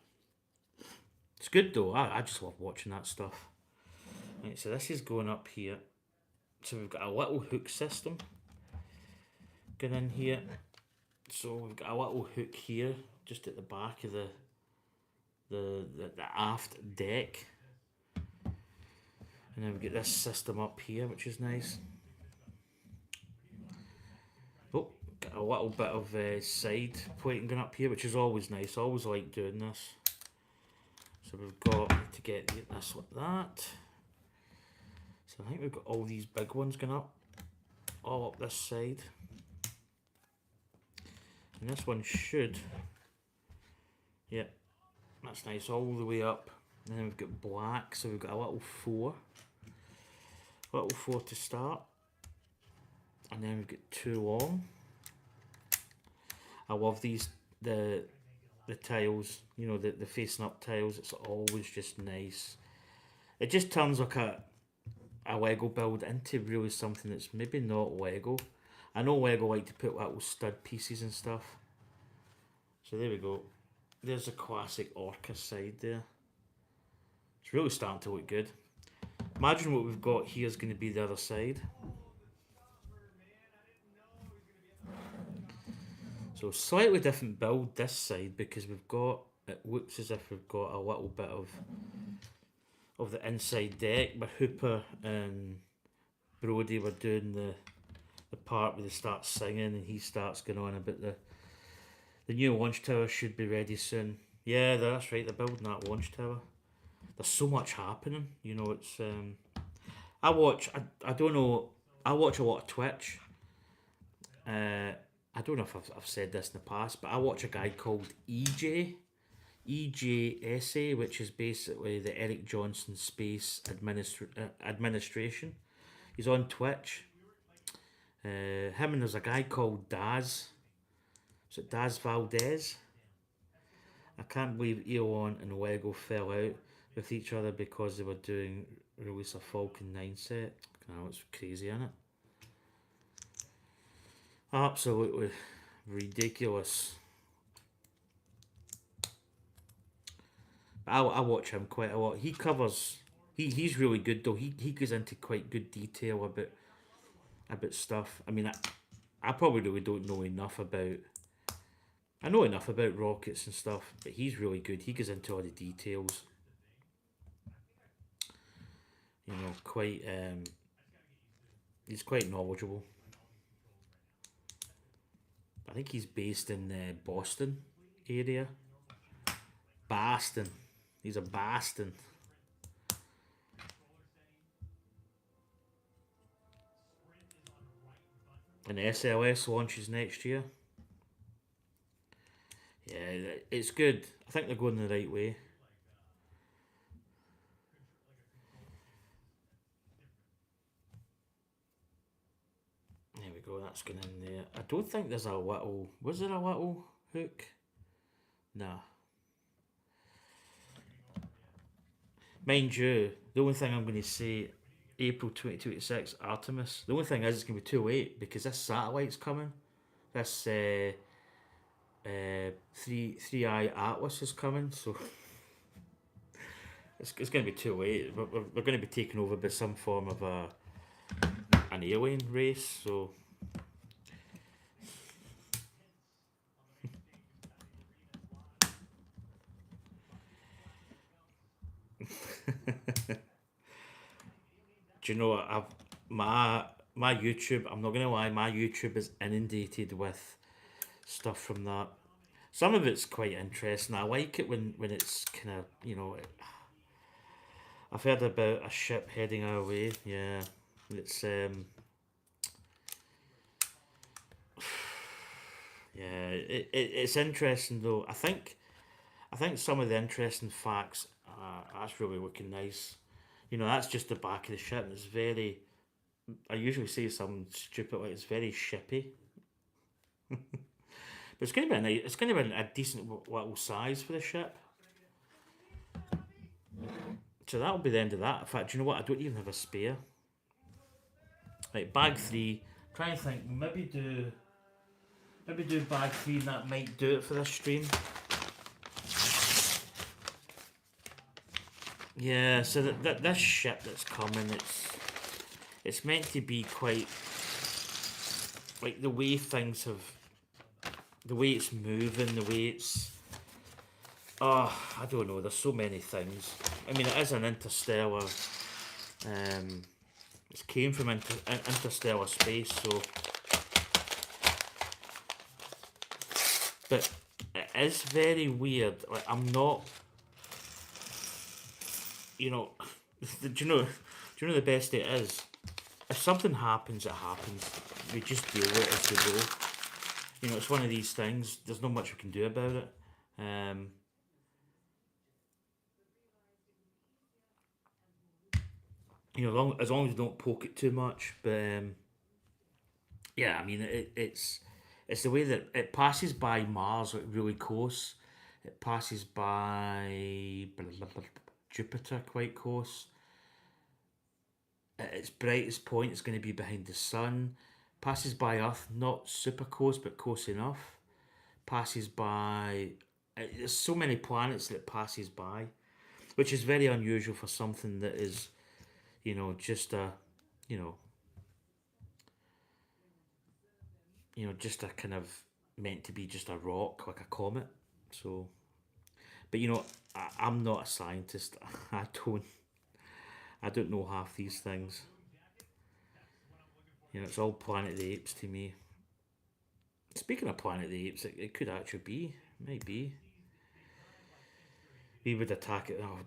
It's good though. I just love watching that stuff. Right, so this is going up here. So we've got a little hook system going in here. So we've got a little hook here, just at the back of the aft deck. And then we've got this system up here, which is nice. Oh, got a little bit of side plating going up here, which is always nice. I always like doing this. So we've got to get this like that. So I think we've got all these big ones going up, all up this side. And this one should, yeah, that's nice, all the way up. And then we've got black, so we've got a little four to start. And then we've got two long. I love these, the tiles, the facing up tiles. It's always just nice. It just turns like a Lego build into really something that's maybe not Lego. I know Lego like to put little stud pieces and stuff. So there we go. There's a classic Orca side there. It's really starting to look good. Imagine what we've got here is going to be the other side. So slightly different build this side, because it looks as if we've got a little bit of the inside deck. But Hooper and Brody were doing the part where they start singing and he starts going on about the new launch tower should be ready soon. Yeah, that's right, they're building that launch tower. There's so much happening, it's I don't know, I watch a lot of Twitch. I don't know if I've said this in the past, but I watch a guy called EJSA, which is basically the Eric Johnson Space Administration. He's on Twitch. Him and there's a guy called Daz. Is it Daz Valdez? I can't believe Elon and Lego fell out with each other because they were doing release a Falcon 9 set. It's crazy, isn't it? Absolutely ridiculous. But I watch him quite a lot. He covers. He's really good though. He goes into quite good detail about stuff. I mean, I probably really don't know enough about. I know enough about rockets and stuff, but he's really good. He goes into all the details. Quite. He's quite knowledgeable. I think he's based in the Boston area. Boston. He's a Boston. And SLS launches next year. Yeah, it's good. I think they're going the right way. go, that's going in there. I don't think there's a little... Was there a little hook? Nah. Mind you, the only thing I'm going to say, April 2026, Artemis. The only thing is it's going to be too late because this satellite's coming. This 3i Atlas is coming, so it's going to be too late. We're going to be taken over by some form of an alien race, so... Do you know what? My YouTube, I'm not gonna lie, my YouTube is inundated with stuff from that. Some of it's quite interesting. I like it when it's kind of, I've heard about a ship heading our way. Yeah, it's yeah, it's interesting though. I think some of the interesting facts, that's really looking nice. That's just the back of the ship. It's very. I usually say something stupid like it's very shippy, but it's going to be it's going to be a decent little size for the ship. So that'll be the end of that. In fact, do you know what? I don't even have a spare. Right, bag three. Try and think. Maybe do bag three, and that might do it for this stream. Yeah. So that this ship that's coming, it's meant to be quite like the way things have, the way it's moving, the way it's. Oh, I don't know. There's so many things. I mean, it is an interstellar. It came from interstellar space, so. But it is very weird. Like I'm not. Do you know the best it is? If something happens, it happens. We just deal with it as we go. It's one of these things. There's not much we can do about it. As long as you don't poke it too much. But yeah, I mean, it's the way that it passes by Mars like really close. It passes by Jupiter quite close. At its brightest point, it's going to be behind the sun. Passes by Earth, not super close, but close enough. Passes by. There's so many planets that it passes by, which is very unusual for something that is, just a, just a kind of meant to be just a rock like a comet. So, but I'm not a scientist. I don't know half these things. It's all Planet of the Apes to me. Speaking of Planet of the Apes, it could actually be, maybe. We would attack it. Oh,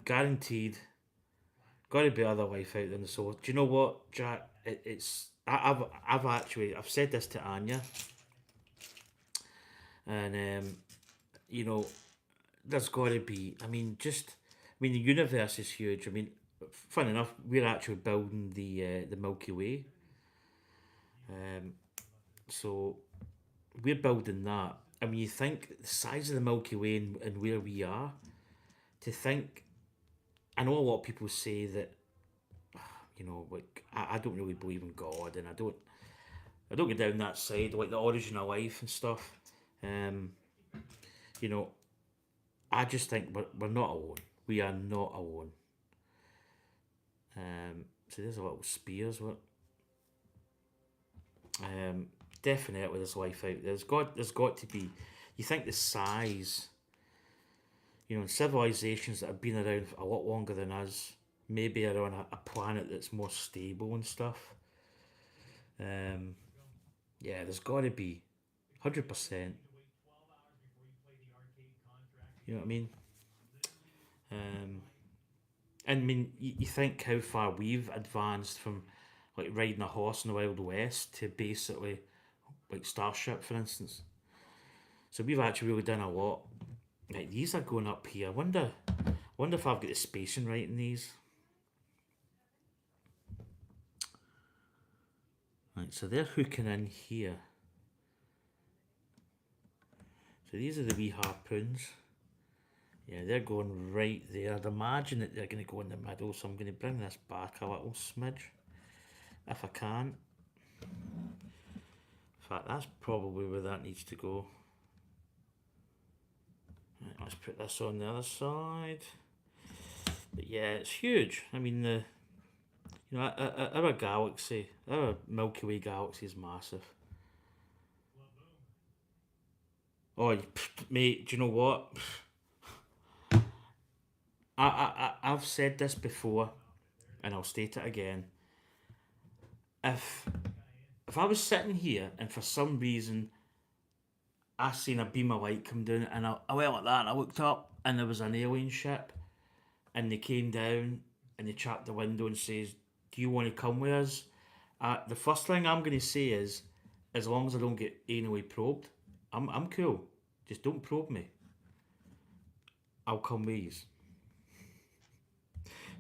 guaranteed. Got to be other life out than the solar. Do you know what, Jack? I've said this to Anya, and there's got to be. I mean, the universe is huge. I mean, fun enough, we're actually building the Milky Way. So we're building that. I mean, you think the size of the Milky Way and where we are, to think. I know a lot of people say that, like I don't really believe in God, and I don't get down that side, like the origin of life and stuff. You know, I just think we're not alone. We are not alone. So there's a little spears. What? Definitely there's life out there. There's got to be. You think the size. Civilizations that have been around for a lot longer than us, maybe are on a planet that's more stable and stuff. Yeah, there's got to be, 100%. You know what I mean? Um, and I mean, you think how far we've advanced from like riding a horse in the Wild West to basically like Starship, for instance. So we've actually really done a lot. Right, these are going up here. I wonder if I've got the spacing right in these. Right, So they're hooking in here. So these are the wee harpoons. Yeah, they're going right there. I'd imagine that they're going to go in the middle, so I'm going to bring this back a little smidge, if I can. In fact, that's probably where that needs to go. Right, let's put this on the other side. But yeah, it's huge. I mean, our galaxy, our Milky Way galaxy is massive. Oh, mate, do you know what? I've said this before, and I'll state it again. If I was sitting here and for some reason I seen a beam of light come down and I went like that and I looked up and there was an alien ship and they came down and they tapped the window and says, "Do you want to come with us?" The first thing I'm going to say is, as long as I don't get anally probed, I'm cool. Just don't probe me. I'll come with you.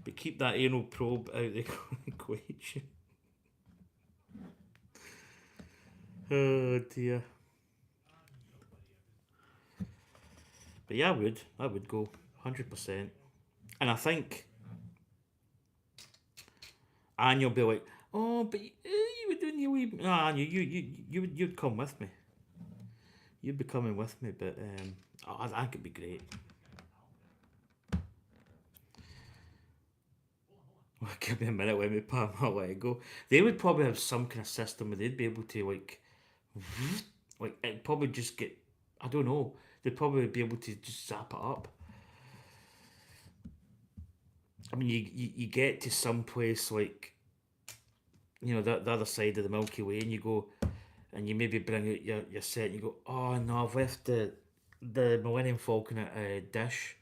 But keep that anal probe out of the equation. Oh dear. But yeah, I would go 100%. And I think, and you'll be like, "Oh, but you were doing your wee." Nah, you'd come with me. You'd be coming with me, but I think it'd be great. Well, give me a minute, let me palm I'll let it go. They would probably have some kind of system where they'd be able to like it'd probably just get. I don't know. They'd probably be able to just zap it up. I mean, you get to some place like, the other side of the Milky Way, and you go, and you maybe bring out your set, and you go, "Oh no, I've left the Millennium Falcon at a dish.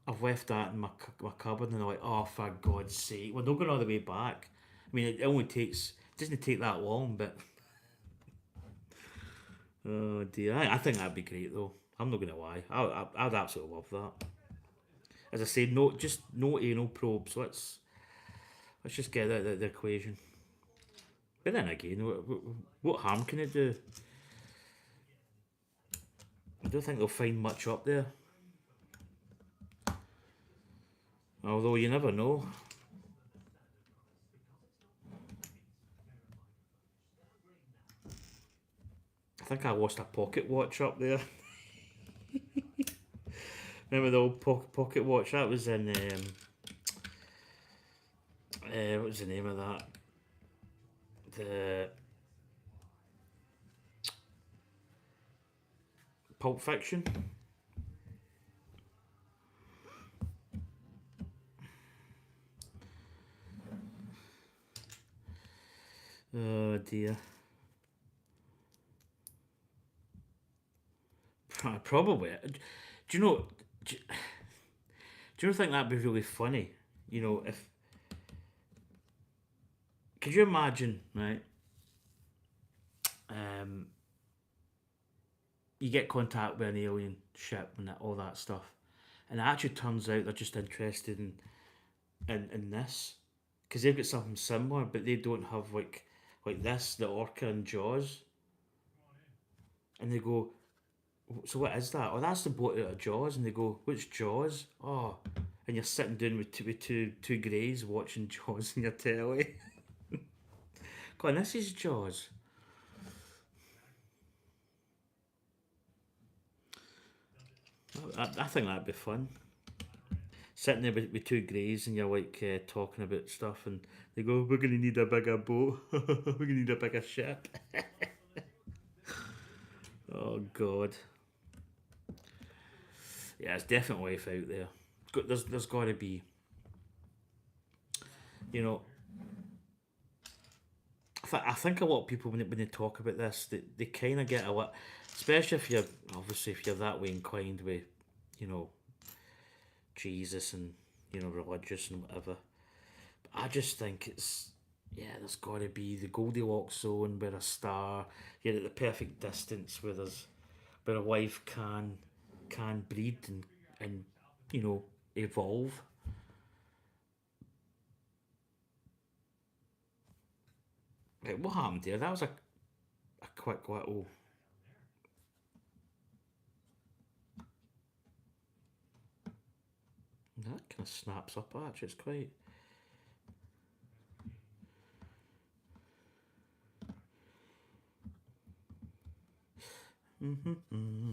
I've left that in my cupboard," and they're like, "Oh, for God's sake, we're not going all the way back." I mean, it doesn't take that long, but oh dear, I think that'd be great though. I'm not gonna lie, I'd absolutely love that. As I say, just no anal probes. Let's just get that out of the equation. But then again, what harm can it do? I don't think they'll find much up there. Although you never know. I think I lost a pocket watch up there. Remember the old pocket watch? That was in. What was the name of that? The Pulp Fiction. Oh dear. Probably. Do you know? Do you think that'd be really funny? If could you imagine, right? Um, you get contact with an alien ship and all that stuff, and it actually turns out they're just interested in this because they've got something similar, but they don't have like this, the orca and Jaws, and they go, "So what is that?" "Oh, that's the boat out of Jaws," and they go, "Which Jaws?" "Oh," and you're sitting down with two greys watching Jaws in your telly. God, this is Jaws. I think that'd be fun. Sitting there with two greys and you're like talking about stuff, and they go, "We're gonna need a bigger boat. We're gonna need a bigger ship." Oh God. Yeah, it's definitely life out there. There's got to be, you know. I think a lot of people when they talk about this, they kind of get a lot, especially if you're obviously if you're that way inclined with, you know, Jesus and religious and whatever. But I just think it's yeah, there's got to be the Goldilocks zone where a star, you're at the perfect distance where a life can breed and evolve. Right, what happened there? That was a quick little. That kind of snaps up actually. It's quite. Mm-hmm.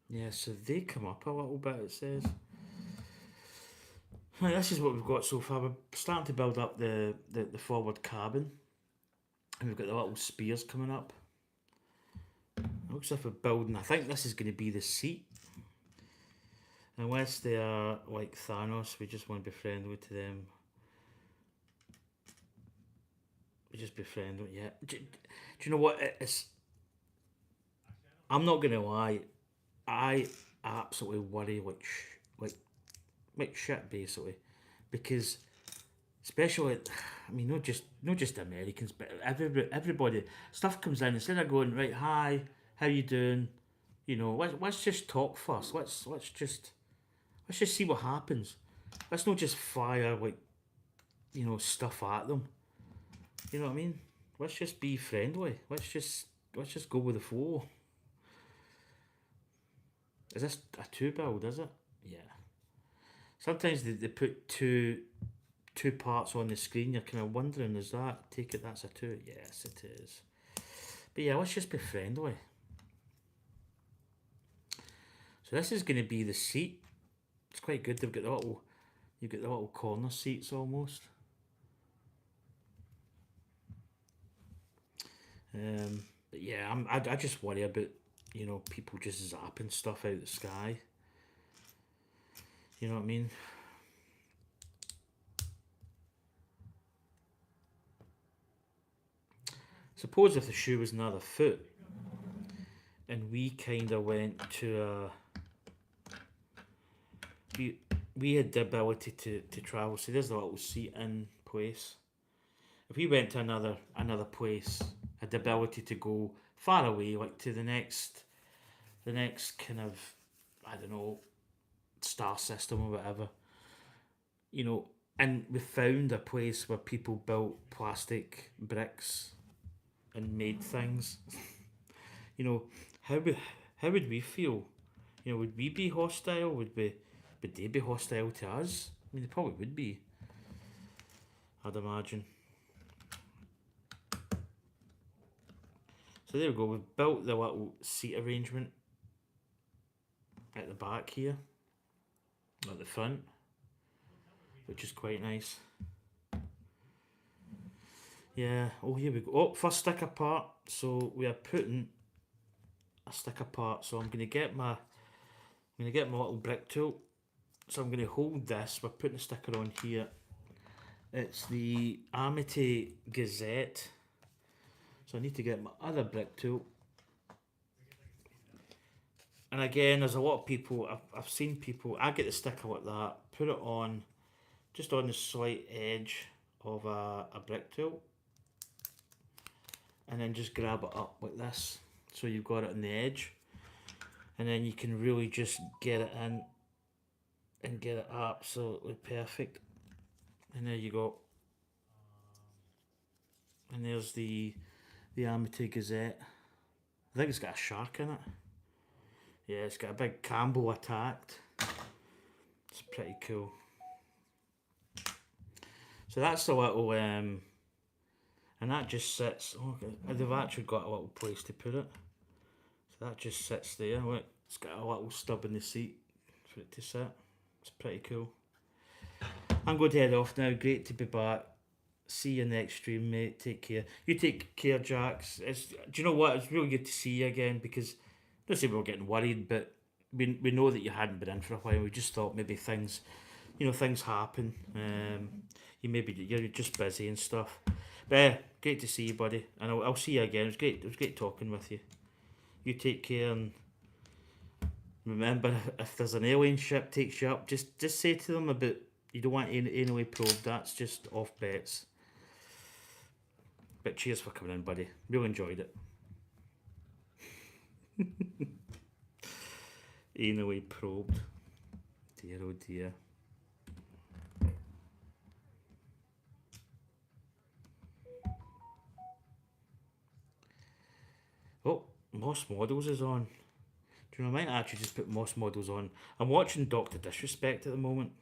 Yeah, so they come up a little bit, it says. Right, this is what we've got so far. We're starting to build up the forward cabin. And we've got the little spears coming up. It looks like we're building. I think this is going to be the seat. Unless they are like Thanos, we just want to be friendly to them. We just be friendly, yeah. Do you know what? It's. I'm not going to lie. I absolutely worry like shit basically, because especially, I mean, not just Americans, but everybody stuff comes in instead of going right, hi, how you doing, you know, let's just talk first. Let's just see what happens. Let's not just fire like, you know, stuff at them. You know what I mean? Let's just be friendly. Let's just go with the flow. Is this a two build? Is it? Yeah. Sometimes they put two parts on the screen. You're kind of wondering, is that take it? That's a two. Yes, it is. But yeah, let's just be friendly. So this is going to be the seat. It's quite good. They've got the little, you've got the little corner seats almost. But yeah, I just worry about, you know, people just zapping stuff out of the sky. You know what I mean? Suppose if the shoe was another foot, and we kind of went to a, we had the ability to travel. So there's a little seat in place. If we went to another place, had the ability to go far away, like to the next kind of, I don't know, star system or whatever, you know, and we found a place where people built plastic bricks and made things. You know, how would we feel? You know, would we be hostile? Would they be hostile to us? I mean, they probably would be. I'd imagine. So there we go. We've built the little seat arrangement at the back here, at the front, which is quite nice. Yeah. Oh, here we go. Oh, first sticker part. So we are putting a sticker part. So I'm gonna get my little brick tool. So I'm gonna hold this. We're putting a sticker on here. It's the Amity Gazette. So I need to get my other brick tool. And again, there's a lot of people, I've seen people, I get the sticker like that, put it on, just on the slight edge of a brick tool, and then just grab it up like this. So you've got it on the edge, and then you can really just get it in and get it absolutely perfect. And there you go. And there's the Amity Gazette. I think it's got a shark in it. Yeah, it's got a big Campbell attacked. It's pretty cool. So that's the little, and that just sits. Oh, they've actually got a little place to put it. So that just sits there. Look, it's got a little stub in the seat for it to sit. It's pretty cool. I'm going to head off now. Great to be back. See you next stream, mate. Take care. You take care, Jax. Do you know what? It's really good to see you again, because don't say we were getting worried, but we know that you hadn't been in for a while. We just thought maybe things, you know, things happen. You're just busy and stuff. But great to see you, buddy. And I'll see you again. It was great talking with you. You take care, and remember, if there's an alien ship takes you up, just say to them about you don't want anyway probed. That's just off bets. But cheers for coming in, buddy. Really enjoyed it. Anyway probed. Dear oh dear. Moss Models is on. Do you know, I might actually just put Moss Models on. I'm watching Doctor Disrespect at the moment.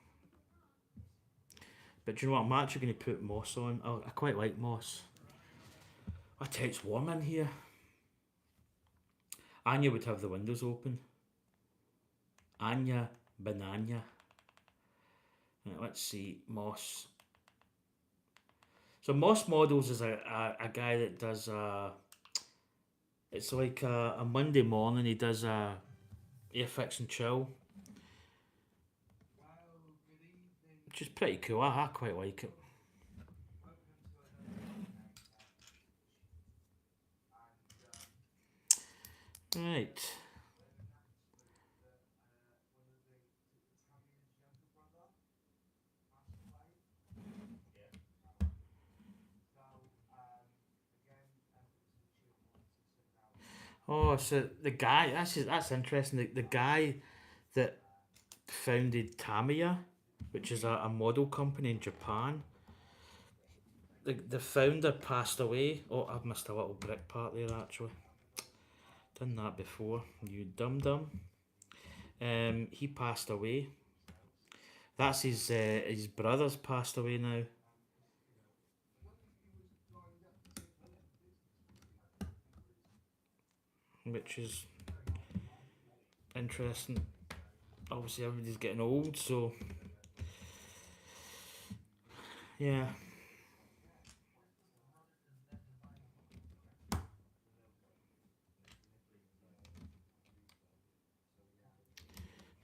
But do you know what? I'm actually going to put Moss on. Oh, I quite like Moss. I tell you, it's warm in here. Anya would have the windows open. Anya Banana. Right, let's see. Moss. So Moss Models is a guy that does it's like a Monday morning he does Airfix and Chill. Which is pretty cool. I quite like it. Right. Oh, so the guy that's interesting. The guy that founded Tamiya, which is a model company in Japan. The founder passed away. Oh, I've missed a little brick part there actually. Done that before. You dum dum. He passed away. That's his brother's passed away now, which is interesting. Obviously, everybody's getting old, so yeah.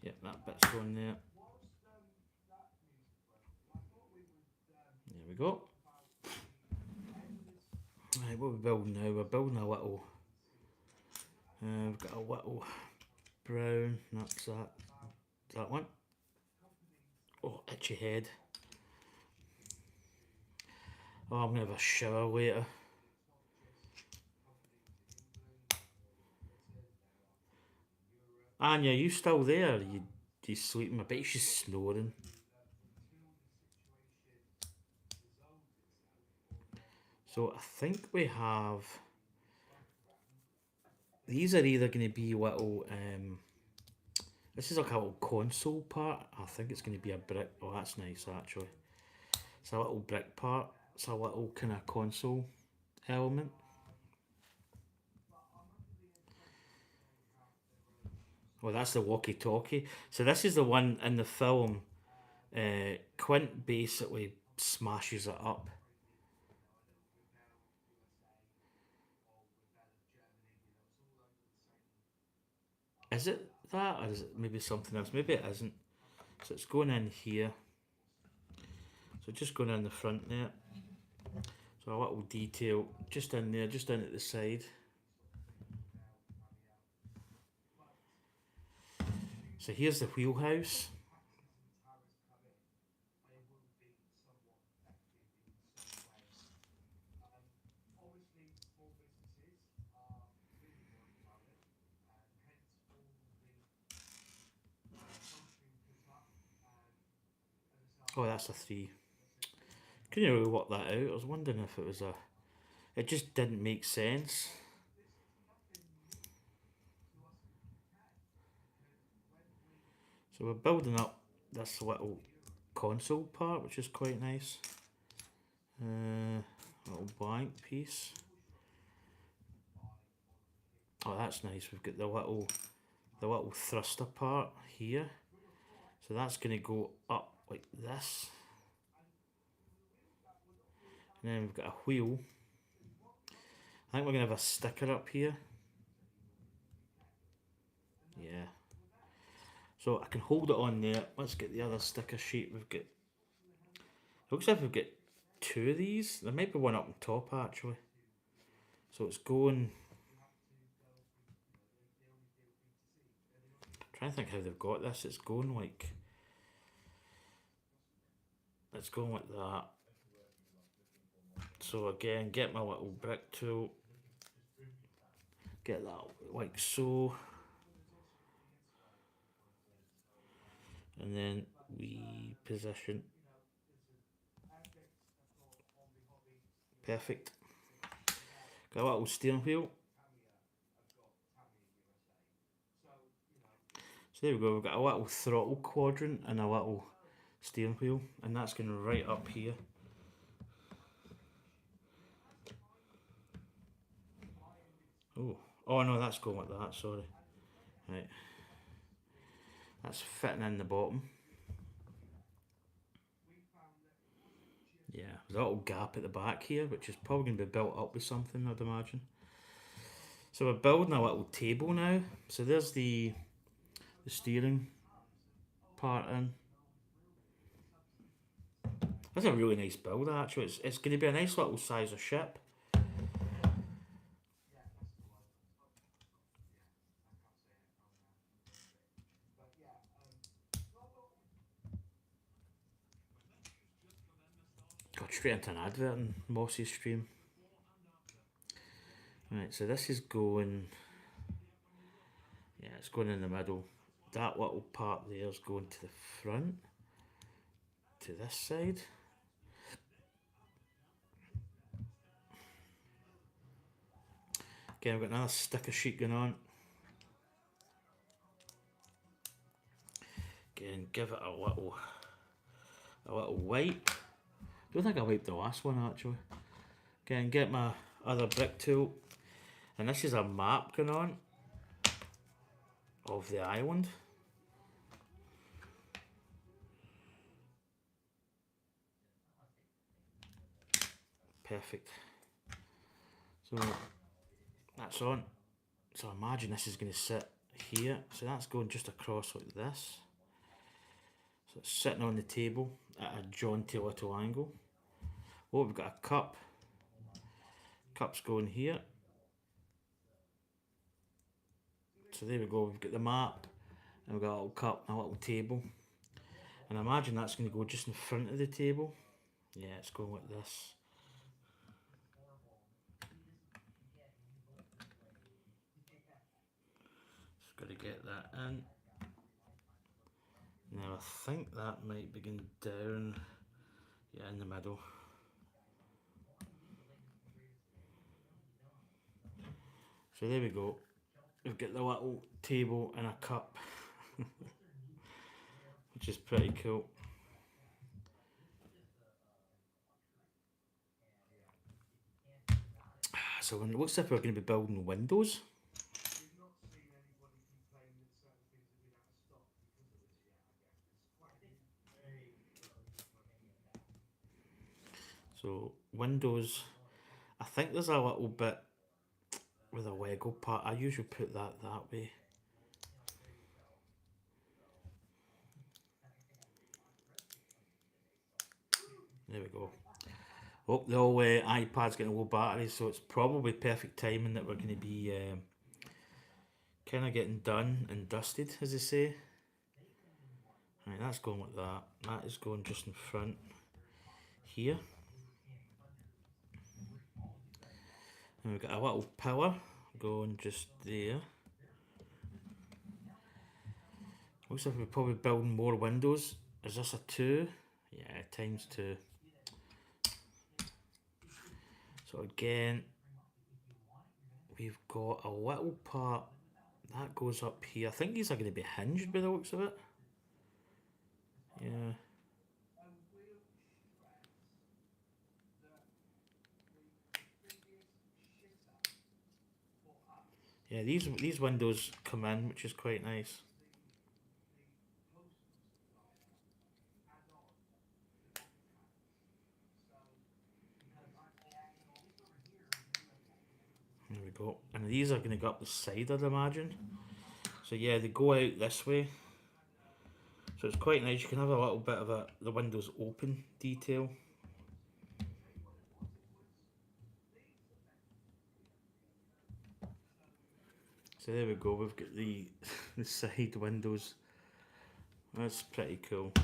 Yeah, that bit's going there. There we go. Right, what are we building now? We're building a little. We've got a little brown. That's that. That one. Oh, itchy head. Oh, I'm gonna have a shower later. Anya, you still there? You sleeping? I bet she's snoring. So I think we have. These are either going to be little. This is like a little console part. I think it's going to be a brick. Oh, that's nice actually. It's a little brick part. It's a little kind of console element. Oh, that's the walkie-talkie. So this is the one in the film. Quint basically smashes it up. Is it that, or is it maybe something else? Maybe it isn't. So it's going in here. So just going in the front there. So a little detail just in there, just in at the side. So here's the wheelhouse. Oh, that's a 3. Couldn't really work that out. I was wondering if it was a. It just didn't make sense. So we're building up this little console part, which is quite nice. Little blank piece. Oh, that's nice. We've got the little thruster part here. So that's going to go up like this. And then we've got a wheel. I think we're going to have a sticker up here. Yeah. So I can hold it on there. Let's get the other sticker sheet. We've got. Looks like we've got 2 of these. There might be one up on top actually. So it's going. Trying to think how they've got this. It's going like. It's going like that. So again, get my little brick tool. Get that like so. And then we position. Perfect. Got a little steering wheel. there we go, we've got a little throttle quadrant and a little steering wheel, and that's going right up here. Oh no, that's going like that, sorry. Right. That's fitting in the bottom. Yeah, there's a little gap at the back here, which is probably going to be built up with something, I'd imagine. So we're building a little table now. So there's the steering part in. That's a really nice build, actually. It's going to be a nice little size of ship. Got straight into an advert in Moss's stream. Right, so this is going... Yeah, it's going in the middle. That little part there is going to the front. To this side. Okay, I've got another sticker sheet going on. Again, give it a little wipe. Don't think I wiped the last one actually. Again, get my other brick tool, and this is a map going on of the island. Perfect. So that's on. So imagine this is going to sit here. So that's going just across like this. So it's sitting on the table at a jaunty little angle. Oh, we've got a cup. Cup's going here. So there we go, we've got the map, and we've got a little cup and a little table. And imagine that's going to go just in front of the table. Yeah, it's going like this. Just got to get that in. Now I think that might be going down, yeah, in the middle. So there we go. We've got the little table and a cup, which is pretty cool. So it looks like we're going to be building windows. So windows, I think there's a little bit with a Lego part. I usually put that way. There we go. Oh, the old iPad's getting low battery, so it's probably perfect timing that we're going to be kind of getting done and dusted, as they say. Right, that's going like that. That is going just in front here. And we've got a little pillar going just there. Looks like we're probably building more windows. Is this a 2? Yeah, times 2. So again, we've got a little part that goes up here. I think these are going to be hinged by the looks of it. Yeah. Yeah, these windows come in, which is quite nice. There we go. And these are going to go up the side, I'd imagine. So yeah, they go out this way. So it's quite nice. You can have a little bit of the windows open detail. So there we go. We've got the side windows. That's pretty cool. Do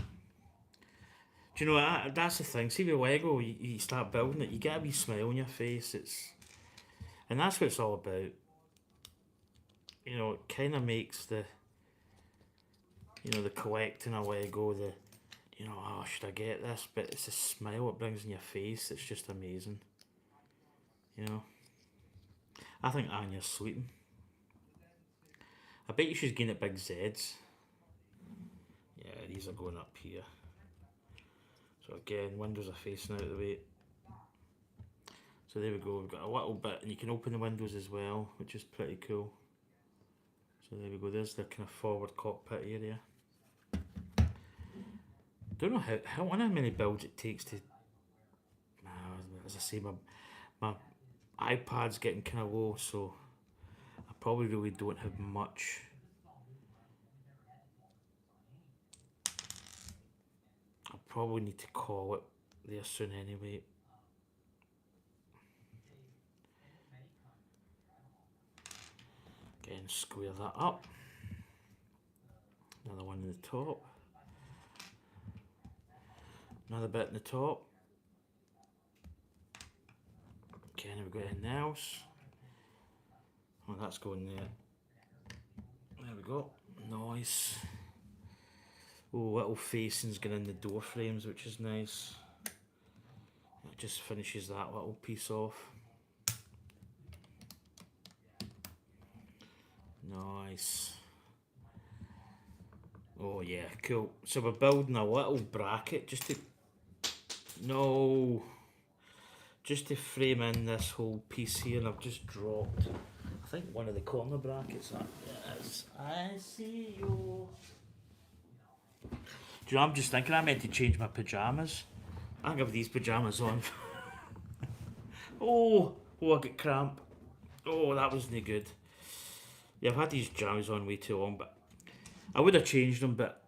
you know, that's the thing. See with Lego, you start building it, you get a wee smile on your face. And that's what it's all about. You know, it kind of makes the collecting a Lego, oh, should I get this? But it's a smile it brings in your face. It's just amazing. You know, I think Anya's sleeping. I bet you she's getting at Big Zed's. Yeah, these are going up here. So again, windows are facing out of the way. So there we go, we've got a little bit, and you can open the windows as well, which is pretty cool. So there we go, there's the kind of forward cockpit area. Don't know how many builds it takes to, as I say, my iPad's getting kind of low, so I probably really don't have much. I'll probably need to call it there soon anyway. Again, square that up. Another one in the top. Another bit in the top. Okay, now we've got anything else. Oh, that's going there. There we go. Nice. Oh, little facings going in the door frames, which is nice. It just finishes that little piece off. Nice. Oh yeah, cool. So we're building a little bracket just to... No! Just to frame in this whole piece here, and I've just dropped, I think, one of the corner brackets. Yes, I see you. Do you know, I'm just thinking I meant to change my pyjamas. I think I have these pyjamas on. Oh, I get cramp. Oh, that wasn't good. Yeah, I've had these pyjamas on way too long, but I would have changed them, but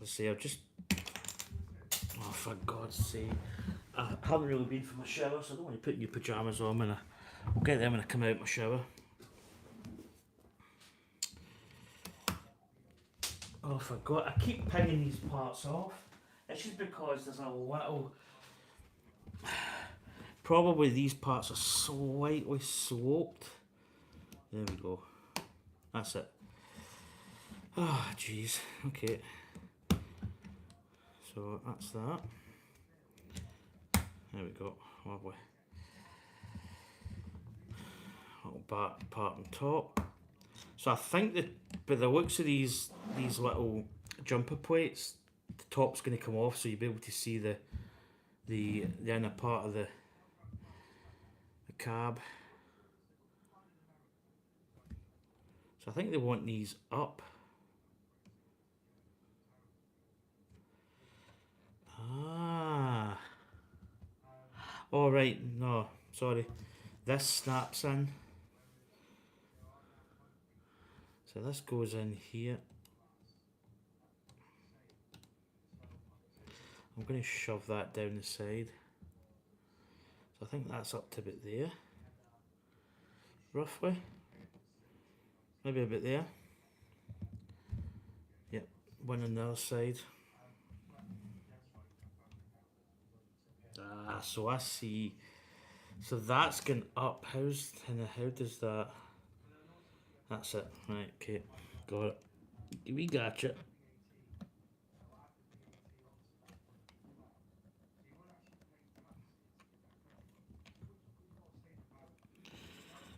let's see, I've just... Oh, for God's sake. I haven't really been for my shower, so I don't want to put new pyjamas on, and I'll get them when I come out of my shower. Oh, I forgot. I keep pinging these parts off. It's just because there's a little... Probably these parts are slightly sloped. There we go. That's it. Ah, oh, jeez. Okay. So that's that. There we go. Lovely. Little part on top. So I think that by the looks of these little jumper plates, the top's going to come off, so you'll be able to see the inner part of the cab. So I think they want these up. Ah. Oh right, no, sorry. This snaps in. So this goes in here. I'm going to shove that down the side. So I think that's up to about there. Roughly. Maybe a bit there. Yep, one on the other side. Ah, so I see. So that's going up. How does that? That's it. Right, okay. Got it. We gotcha.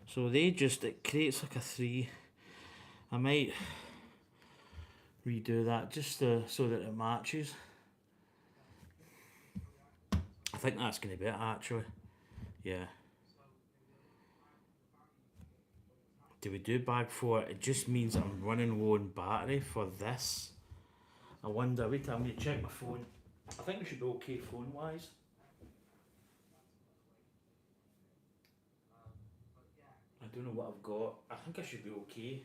So it creates like a 3. I might redo that just so that it matches. I think that's going to be it actually. Yeah. Do we do bag 4? It just means I'm running low on battery for this. I wonder, wait till I'm going to check my phone. I think we should be okay phone wise. I don't know what I've got. I think I should be okay.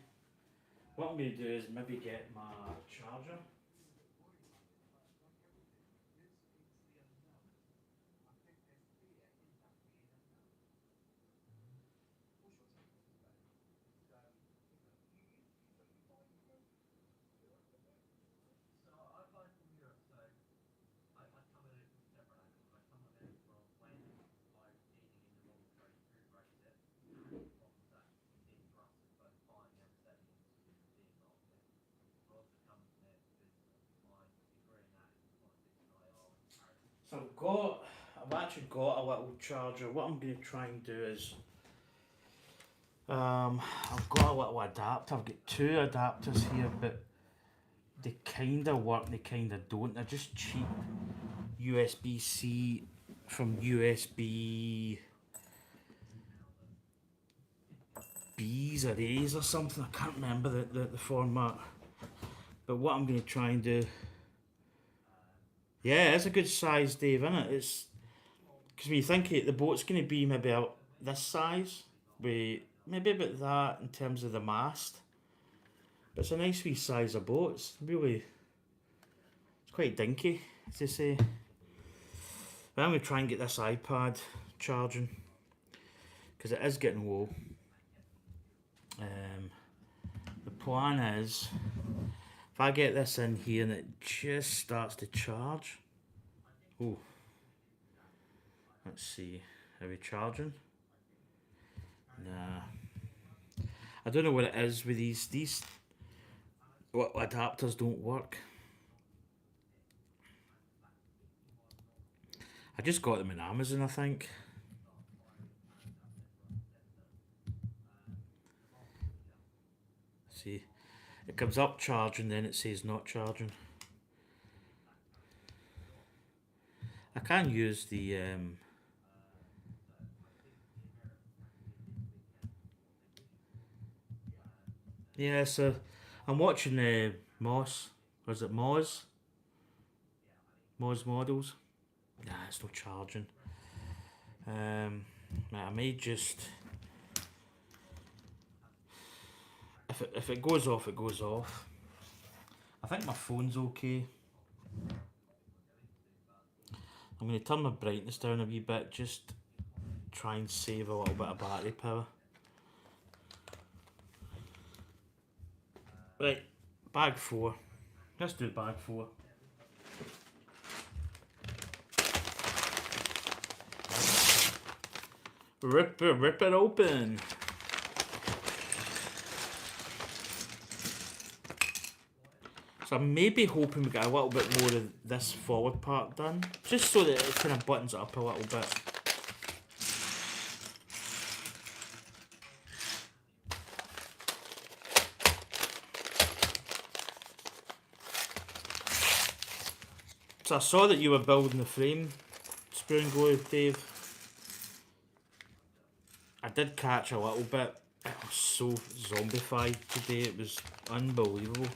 What I'm going to do is maybe get my charger. So I've actually got a little charger. What I'm going to try and do is, I've got a little adapter. I've got 2 adapters here, but they kind of work, they kind of don't. They're just cheap USB-C from USB B's or A's or something. I can't remember the format. But what I'm going to try and do... Yeah, it's a good size, Dave, isn't it? It's... Because when you think it, the boat's going to be maybe about this size. With maybe about that in terms of the mast. But it's a nice wee size of boat. It's really... It's quite dinky, to say. But I'm going to try and get this iPad charging. Because it is getting low. The plan is... If I get this in here and it just starts to charge. Oh. Let's see. Are we charging? Nah. I don't know what it is with these what adapters don't work. I just got them on Amazon, I think. See, it comes up charging, then it says not charging. I can use the yeah, so I'm watching Moss. Or is it Moz? Moz models. Nah, it's not charging. I may just... If it goes off, it goes off. I think my phone's okay. I'm going to turn my brightness down a wee bit, just try and save a little bit of battery power. Right, bag 4. Let's do bag 4. Rip it open. So I'm maybe hoping we get a little bit more of this forward part done, just so that it kind of buttons it up a little bit. So I saw that you were building the frame, Screw and Glue, Dave. I did catch a little bit. It was so zombified today, it was unbelievable.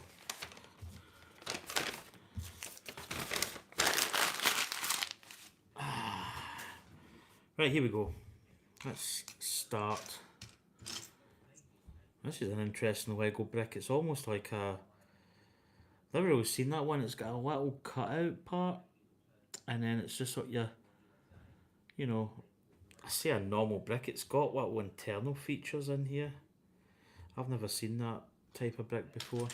Right, here we go. Let's start. This is an interesting Lego brick. It's almost like a... I've never really seen that one. It's got a little cutout part. And then it's just like you know, I say a normal brick. It's got little internal features in here. I've never seen that type of brick before.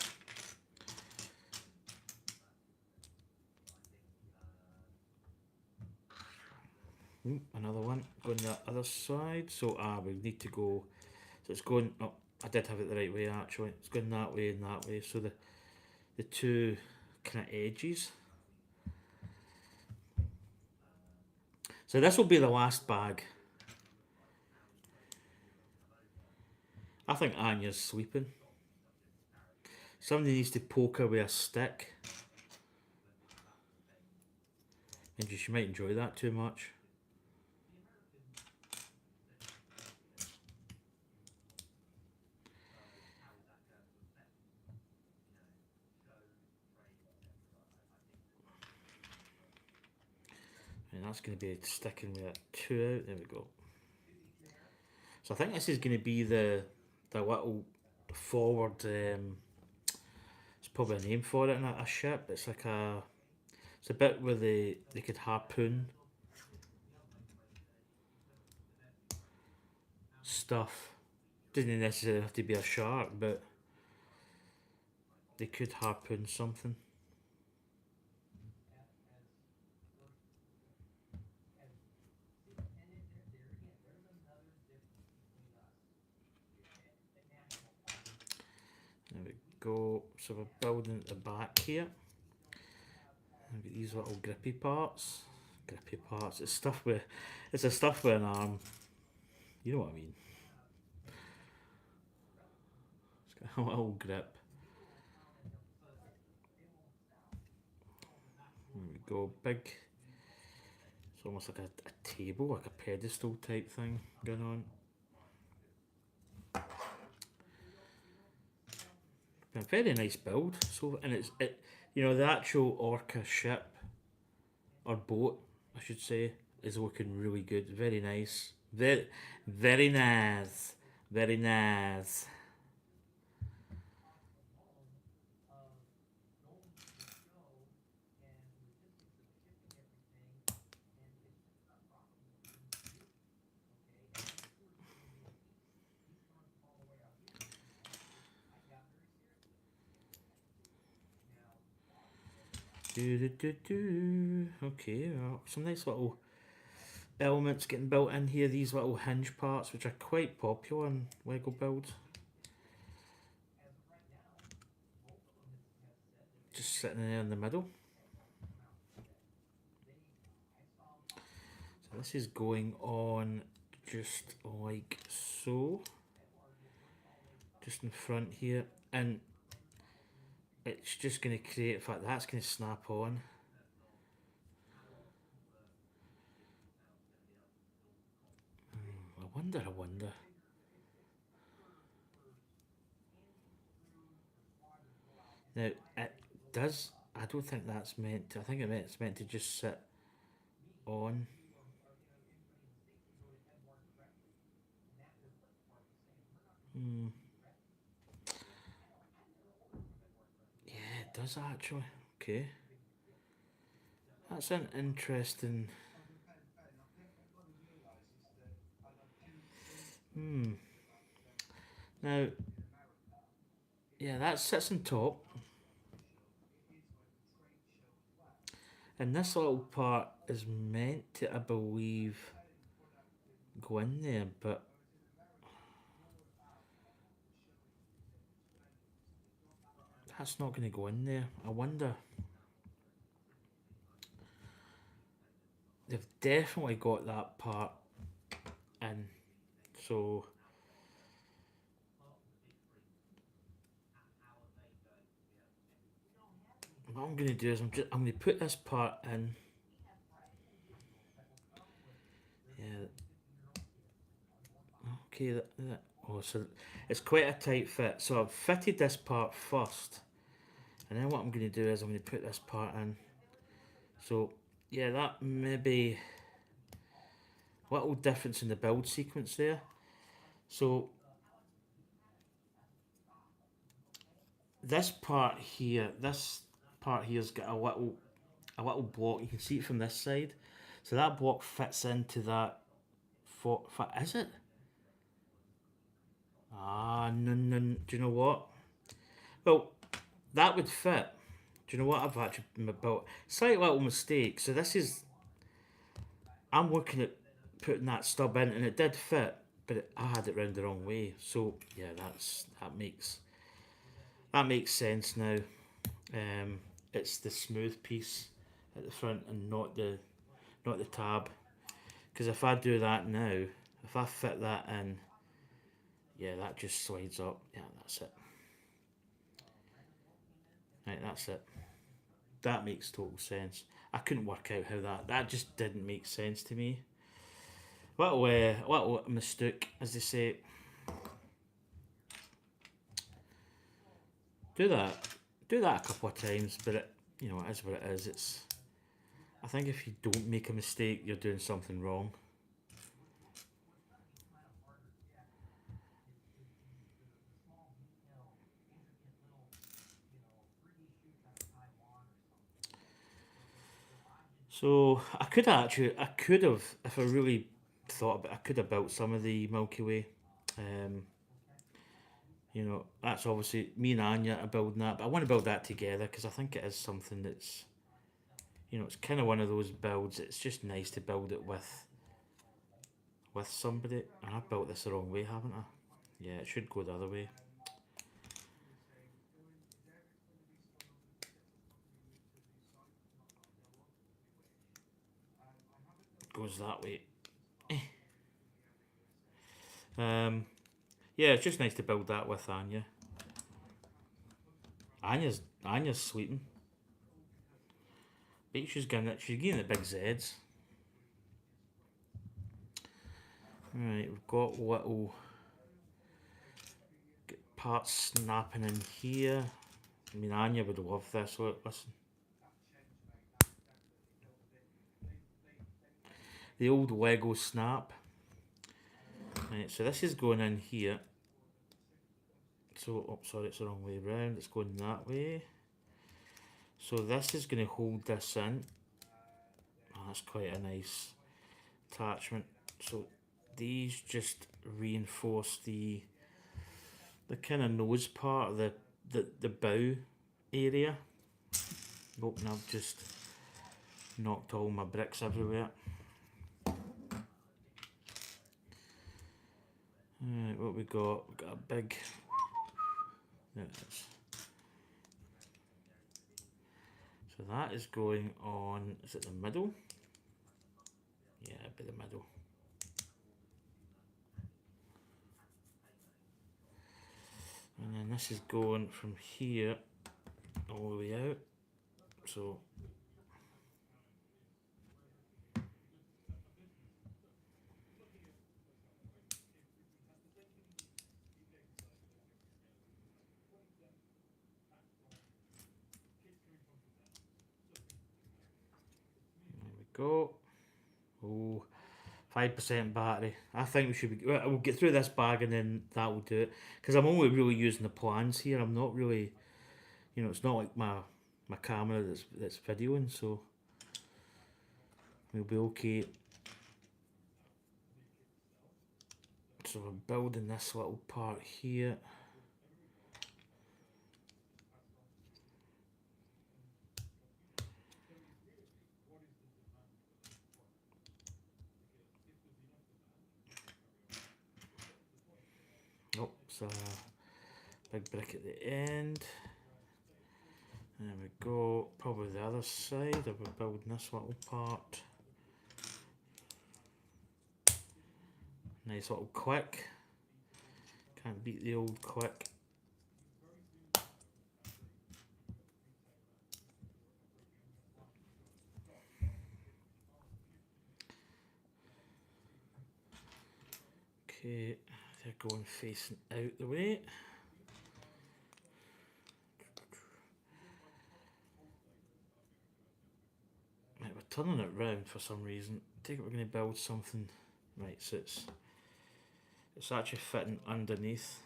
Another one on the other side. So we need to go. So it's going. Oh, I did have it the right way actually. It's going that way and that way. So the two kind of edges. So this will be the last bag. I think Anya's sleeping. Somebody needs to poke her with a stick. And she might enjoy that too much. And that's going to be sticking with a 2 out. There we go. So I think this is going to be the little forward... there's probably a name for it in a ship. It's like a... It's a bit where they could harpoon stuff. Doesn't necessarily have to be a shark, but they could harpoon something. There we go. So we're building at the back here. I've got these little grippy parts. Grippy parts. It's stuff with... It's a stuff with an arm. You know what I mean. It's got a little grip. go. Big. It's almost like a table, like a pedestal type thing going on. A very nice build. So, and you know, the actual Orca ship or boat, I should say, is looking really good. Very nice. Very nice. Very nice. Okay, well, some nice little elements getting built in here. These little hinge parts, which are quite popular in Lego builds. Just sitting there in the middle. So this is going on just like so. Just in front here. And it's just going to create, in fact, that's going to snap on. I wonder. Now, it does, I don't think that's meant to, I think it's meant to just sit on. Yeah, it does actually. Okay. That's an interesting. Now, yeah, that sits on top. And this little part is meant to, I believe, go in there, but that's not going to go in there. I wonder. They've definitely got that part in. So what I'm going to do is I'm going to put this part in. Yeah. Okay. Oh, so it's quite a tight fit. So I've fitted this part first, and then what I'm going to do is I'm going to put this part in. So yeah, that may be a little difference in the build sequence there. So this part here's got a little block. You can see it from this side. So that block fits into that. Is it? Ah, no, no. Do you know what? Well, that would fit. Do you know what I've actually built? Slight little mistake. So this is. I'm looking at putting that stub in, and it did fit, but I had it round the wrong way. So yeah, that makes sense now. It's the smooth piece at the front and not the tab. Because if I do that now, if I fit that in, yeah, that just slides up. Yeah, that's it. Right, that's it. That makes total sense. I couldn't work out how that just didn't make sense to me. Little mistake, as they say. Do that a couple of times, but it is what it is. I think if you don't make a mistake, you're doing something wrong. So I could have, if I really thought about it, I could have built some of the Milky Way. That's obviously me and Anya are building that, but I want to build that together because I think it is something that's, it's kind of one of those builds. It's just nice to build it with somebody. And I've built this the wrong way, haven't I? Yeah, it should go the other way. It goes that way. Yeah, it's just nice to build that with Anya. Anya's sleeping. but she's getting the big Zs. Right, we've got little parts snapping in here. I mean, Anya would love this. Look, listen. The old Lego snap. Right, so this is going in here. So, oh, sorry, it's the wrong way around. It's going that way. So this is going to hold this in. Oh, that's quite a nice attachment. So these just reinforce the kind of nose part of the bow area. Oh, and I've just knocked all my bricks everywhere. Alright, what we got? We've got a big... There it is. So that is going on... Is it the middle? Yeah, it'd be the middle. And then this is going from here all the way out. So there we go. Oh, 5% battery. I think we should be... We'll get through this bag and then that will do it. Because I'm only really using the plans here. I'm not really... You know, it's not like my camera that's videoing, so... We'll be okay. So we're building this little part here. Oh, it's a big brick at the end. There we go. Probably the other side. We're building this little part. Nice little click. Can't beat the old click. Okay, they're going facing out the way. Right, we're turning it round for some reason. I think we're going to build something. Right, so it's actually fitting underneath.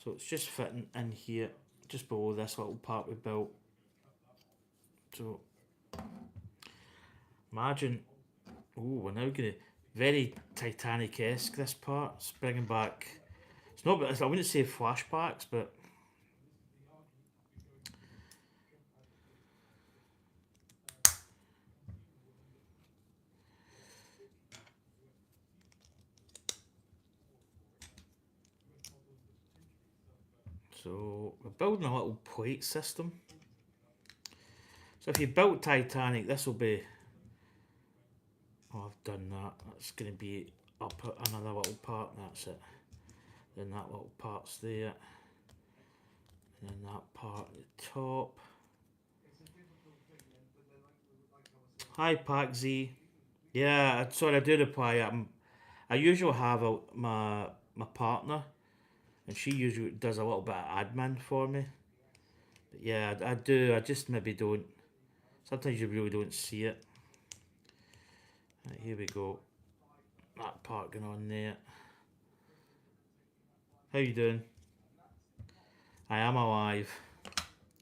So it's just fitting in here, just below this little part we built. So imagine, oh, we're now going to, very Titanic-esque this part. It's bringing back, it's not, I wouldn't say flashbacks, but so we're building a little plate system. So if you built Titanic, this will be, oh, I've done that. That's going to be up another little part, that's it. Then that little part's there. And then that part at the top. Hi, Pack Z. Yeah, sorry, I do reply. I usually have my partner, and she usually does a little bit of admin for me. But yeah, I do. I just maybe don't. Sometimes you really don't see it. Right, here we go. That part going on there. How you doing? I am alive.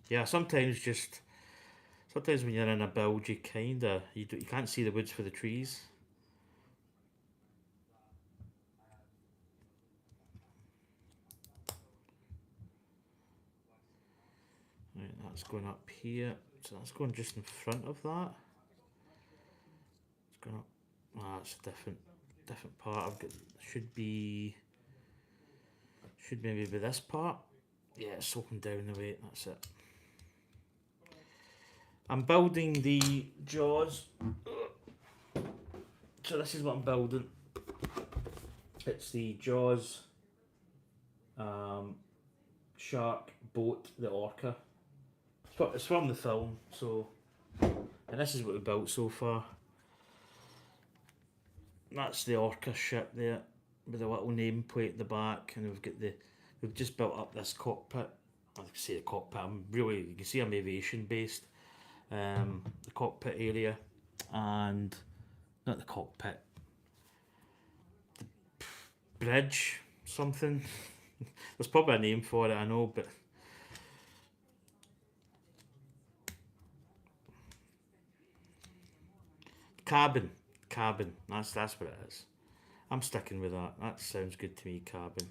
Yeah, sometimes when you're in a build, you can't see the woods for the trees. Right, that's going up here. So that's going just in front of that. It's going up. Ah, it's a different part. Should maybe be this part. Yeah, it's sloping down the way. That's it. I'm building the jaws. So this is what I'm building. It's the jaws shark boat, the orca. It's from the film, so And this is what we built so far. That's the Orca ship there with the little nameplate at the back, and we've just built up this cockpit. I say the cockpit. You can see I'm aviation based. The cockpit area, and not the cockpit, bridge something. There's probably a name for it, I know, but cabin. That's what it is. I'm sticking with that. That sounds good to me. Cabin.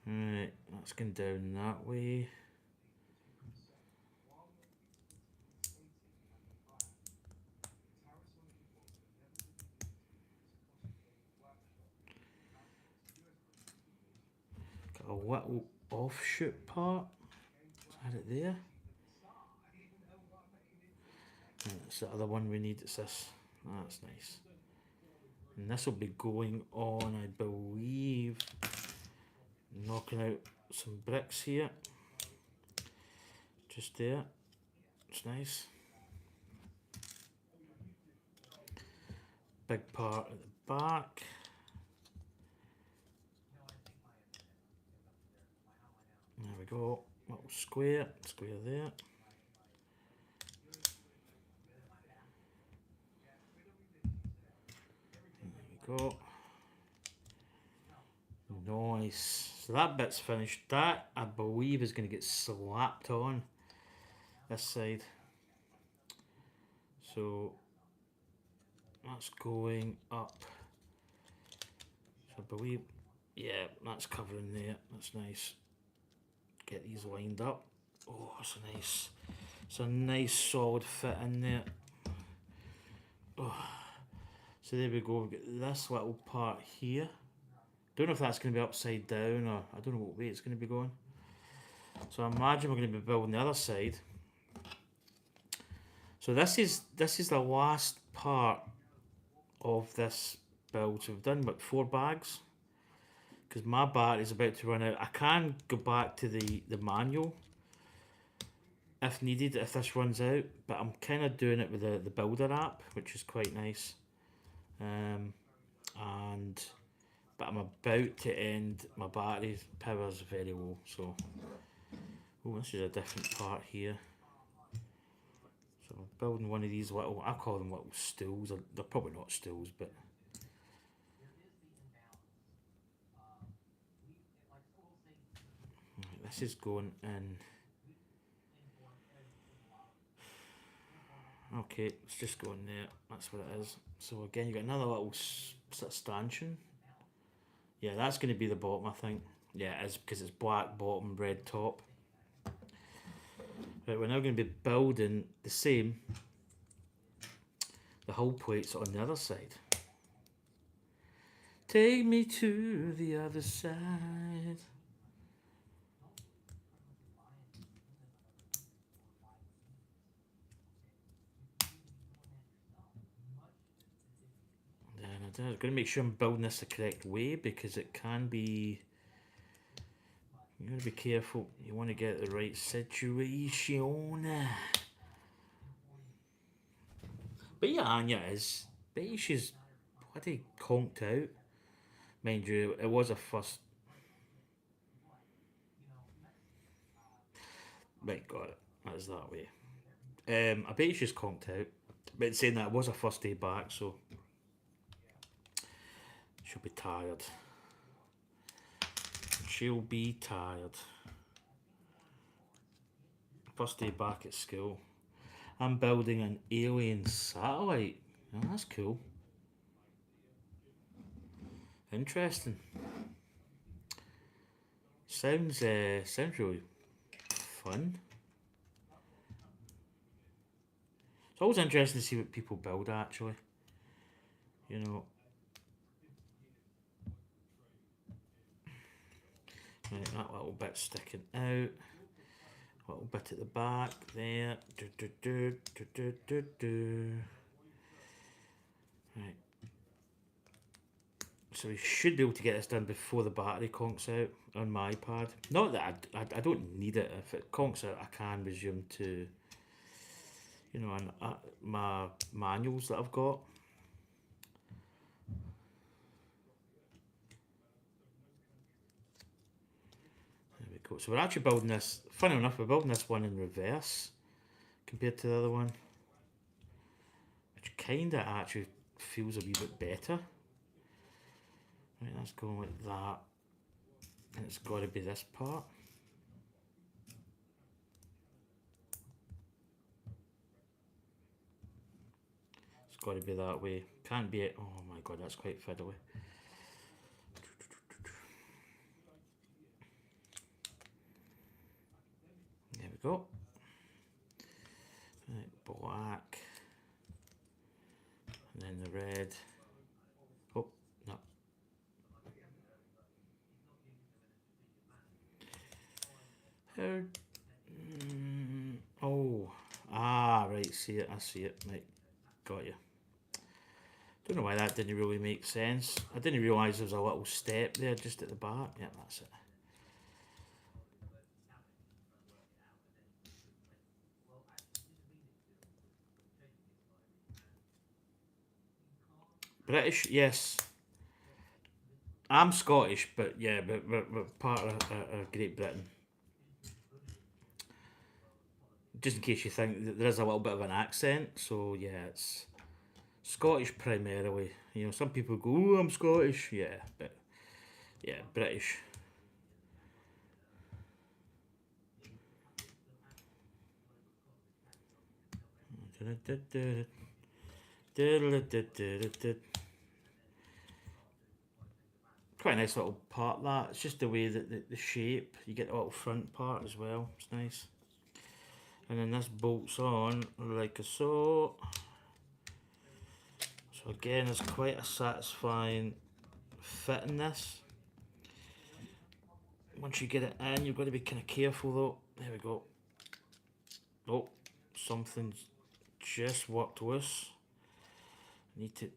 Right, that's going down that way. Got a little offshoot part. Is that it there? And that's the other one we need. It's this. That's nice. And this will be going on, I believe, knocking out some bricks here. Just there. It's nice. Big part at the back. There we go. Little square there. There we go. Nice. So that bit's finished. That, I believe, is going to get slapped on this side. So that's going up. So I believe, yeah, that's covering there. That's nice. Get these lined up. Oh, it's a nice solid fit in there. Oh. So there we go. We've got this little part here. Don't know if that's going to be upside down, or I don't know what way it's going to be going. So I imagine we're going to be building the other side. So this is the last part of this build. So we've done about 4 bags, because my battery is about to run out. I can go back to the manual if needed, if this runs out, but I'm kind of doing it with the builder app, which is quite nice. But I'm about to end, my battery power's very low, so this is a different part here. So I'm building one of these little, I call them little stools. They're probably not stools, but this is going in. Okay, it's just going there. That's what it is. So again, you got another little sort of stanchion. Yeah, that's going to be the bottom, I think. Yeah, it is, because it's black bottom, red top. Right, we're now going to be building the same. The hull plates on the other side. Take me to the other side. I'm going to make sure I'm building this the correct way, because it can be. You got to be careful. You want to get the right situation. But yeah, Anya is. Bet she's bloody conked out. Mind you, it was a first. Right, got it. That's that way. I bet she's conked out. But saying that, it was a first day back, so she'll be tired. She'll be tired. First day back at school. I'm building an alien satellite. Oh, that's cool. Interesting. Sounds really fun. It's always interesting to see what people build, actually. You know. Right, that little bit sticking out. A little bit at the back there. Right. So we should be able to get this done before the battery conks out on my iPad. Not that I don't need it. If it conks out, I can resume to, you know, my manuals that I've got. There we go. So we're actually building this, funny enough, we're building this one in reverse compared to the other one. Which kind of actually feels a wee bit better. Right, that's going like that. And it's got to be this part. It's got to be that way. Can't be it. Oh my god, that's quite fiddly. There we go. Right, black. And then the red. Oh, no. Oh. Ah, right, see it, I see it. Right, got you. Don't know why that didn't really make sense. I didn't realise there was a little step there just at the back. Yeah, that's it. British, yes. I'm Scottish, but yeah, but we're part of Great Britain. Just in case you think that there is a little bit of an accent, so yeah, it's Scottish primarily. You know, some people go, "Oh, I'm Scottish," yeah, but yeah, British. Quite a nice little part that. It's just the way that the shape, you get the little front part as well. It's nice. And then this bolts on like so. So again, it's quite a satisfying fit in this. Once you get it in, you've got to be kind of careful though. There we go. Oh, something's just worked loose. Need to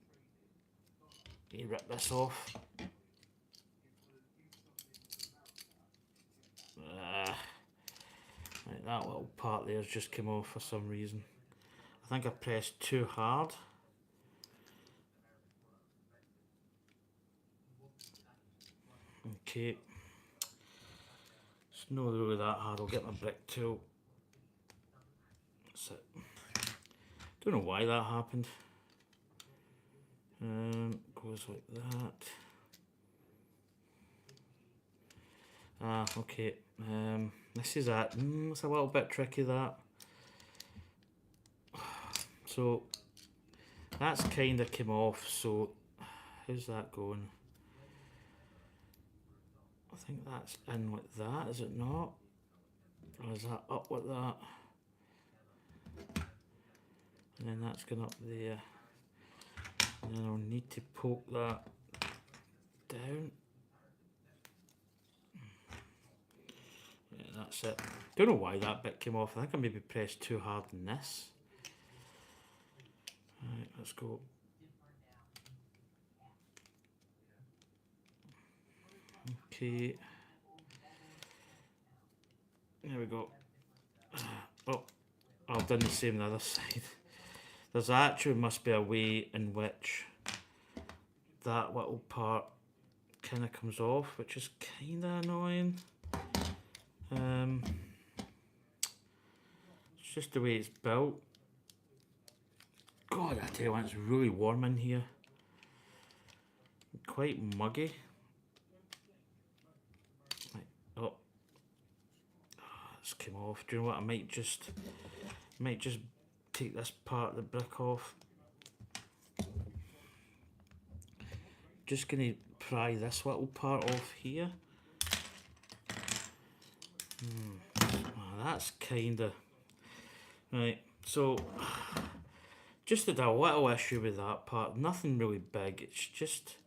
rip this off. Right, that little part there's just come off for some reason. I think I pressed too hard. Okay. It's not really that hard. I'll get my brick tool. That's it. Don't know why that happened. Goes like that. Ah, okay. This is that. It's a little bit tricky that. So that's kind of came off. So how's that going? I think that's in like that. Is it not? Or is that up like that? And then that's going up there. And then I'll need to poke that down. Yeah, that's it. Don't know why that bit came off. I think I maybe pressed too hard in this. Alright, let's go. Okay. There we go. Oh, I've done the same on the other side. There's actually must be a way in which that little part kind of comes off, which is kind of annoying. It's just the way it's built. God, I tell you what, it's really warm in here. Quite muggy. Right. Oh, it's come off. Do you know what? I might just take this part of the brick off. Just gonna pry this little part off here. That's kinda right. So just had a little issue with that part. Nothing really big. It's just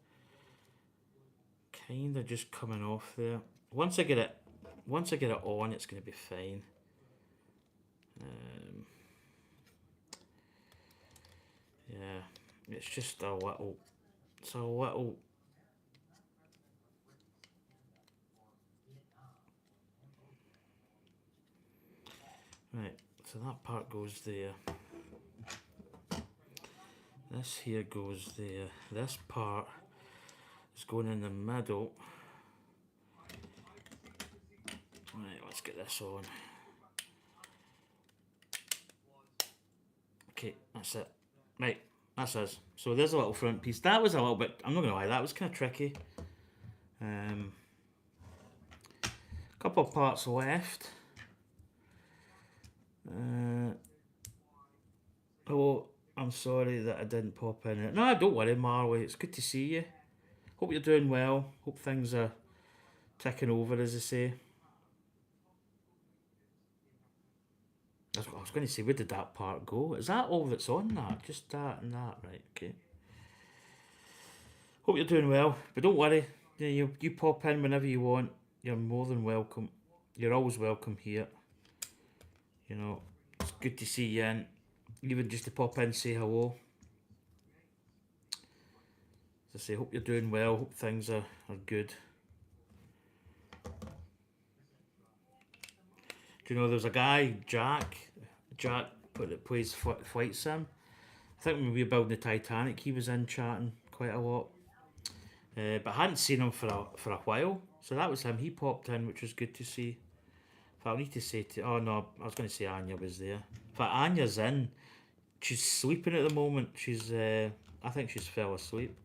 kinda just coming off there. Once I get it on, it's gonna be fine. Yeah, it's just a little. It's a little Right, so that part goes there. This here goes there. This part is going in the middle. Right, let's get this on. Okay, that's it. Right, that's us. So there's a little front piece. That was a little bit, I'm not going to lie, that was kind of tricky. Couple of parts left. Oh, I'm sorry that I didn't pop in it. No, don't worry, Marley. It's good to see you. Hope you're doing well. Hope things are ticking over, as I say. I was going to say, where did that part go? Is that all that's on that? Just that and that, right? Okay. Hope you're doing well, but don't worry. You pop in whenever you want. You're more than welcome. You're always welcome here. You know, it's good to see you in. Even just to pop in, say hello. As I say, hope you're doing well. Hope things are good. Do you know there's a guy, Jack that plays Flight Sim. I think when we were building the Titanic, he was in chatting quite a lot. But I hadn't seen him for a while, so that was him. He popped in, which was good to see. I need to say to, oh no, I was going to say Anya was there. In fact, Anya's in. She's sleeping at the moment. She's, I think she's fell asleep.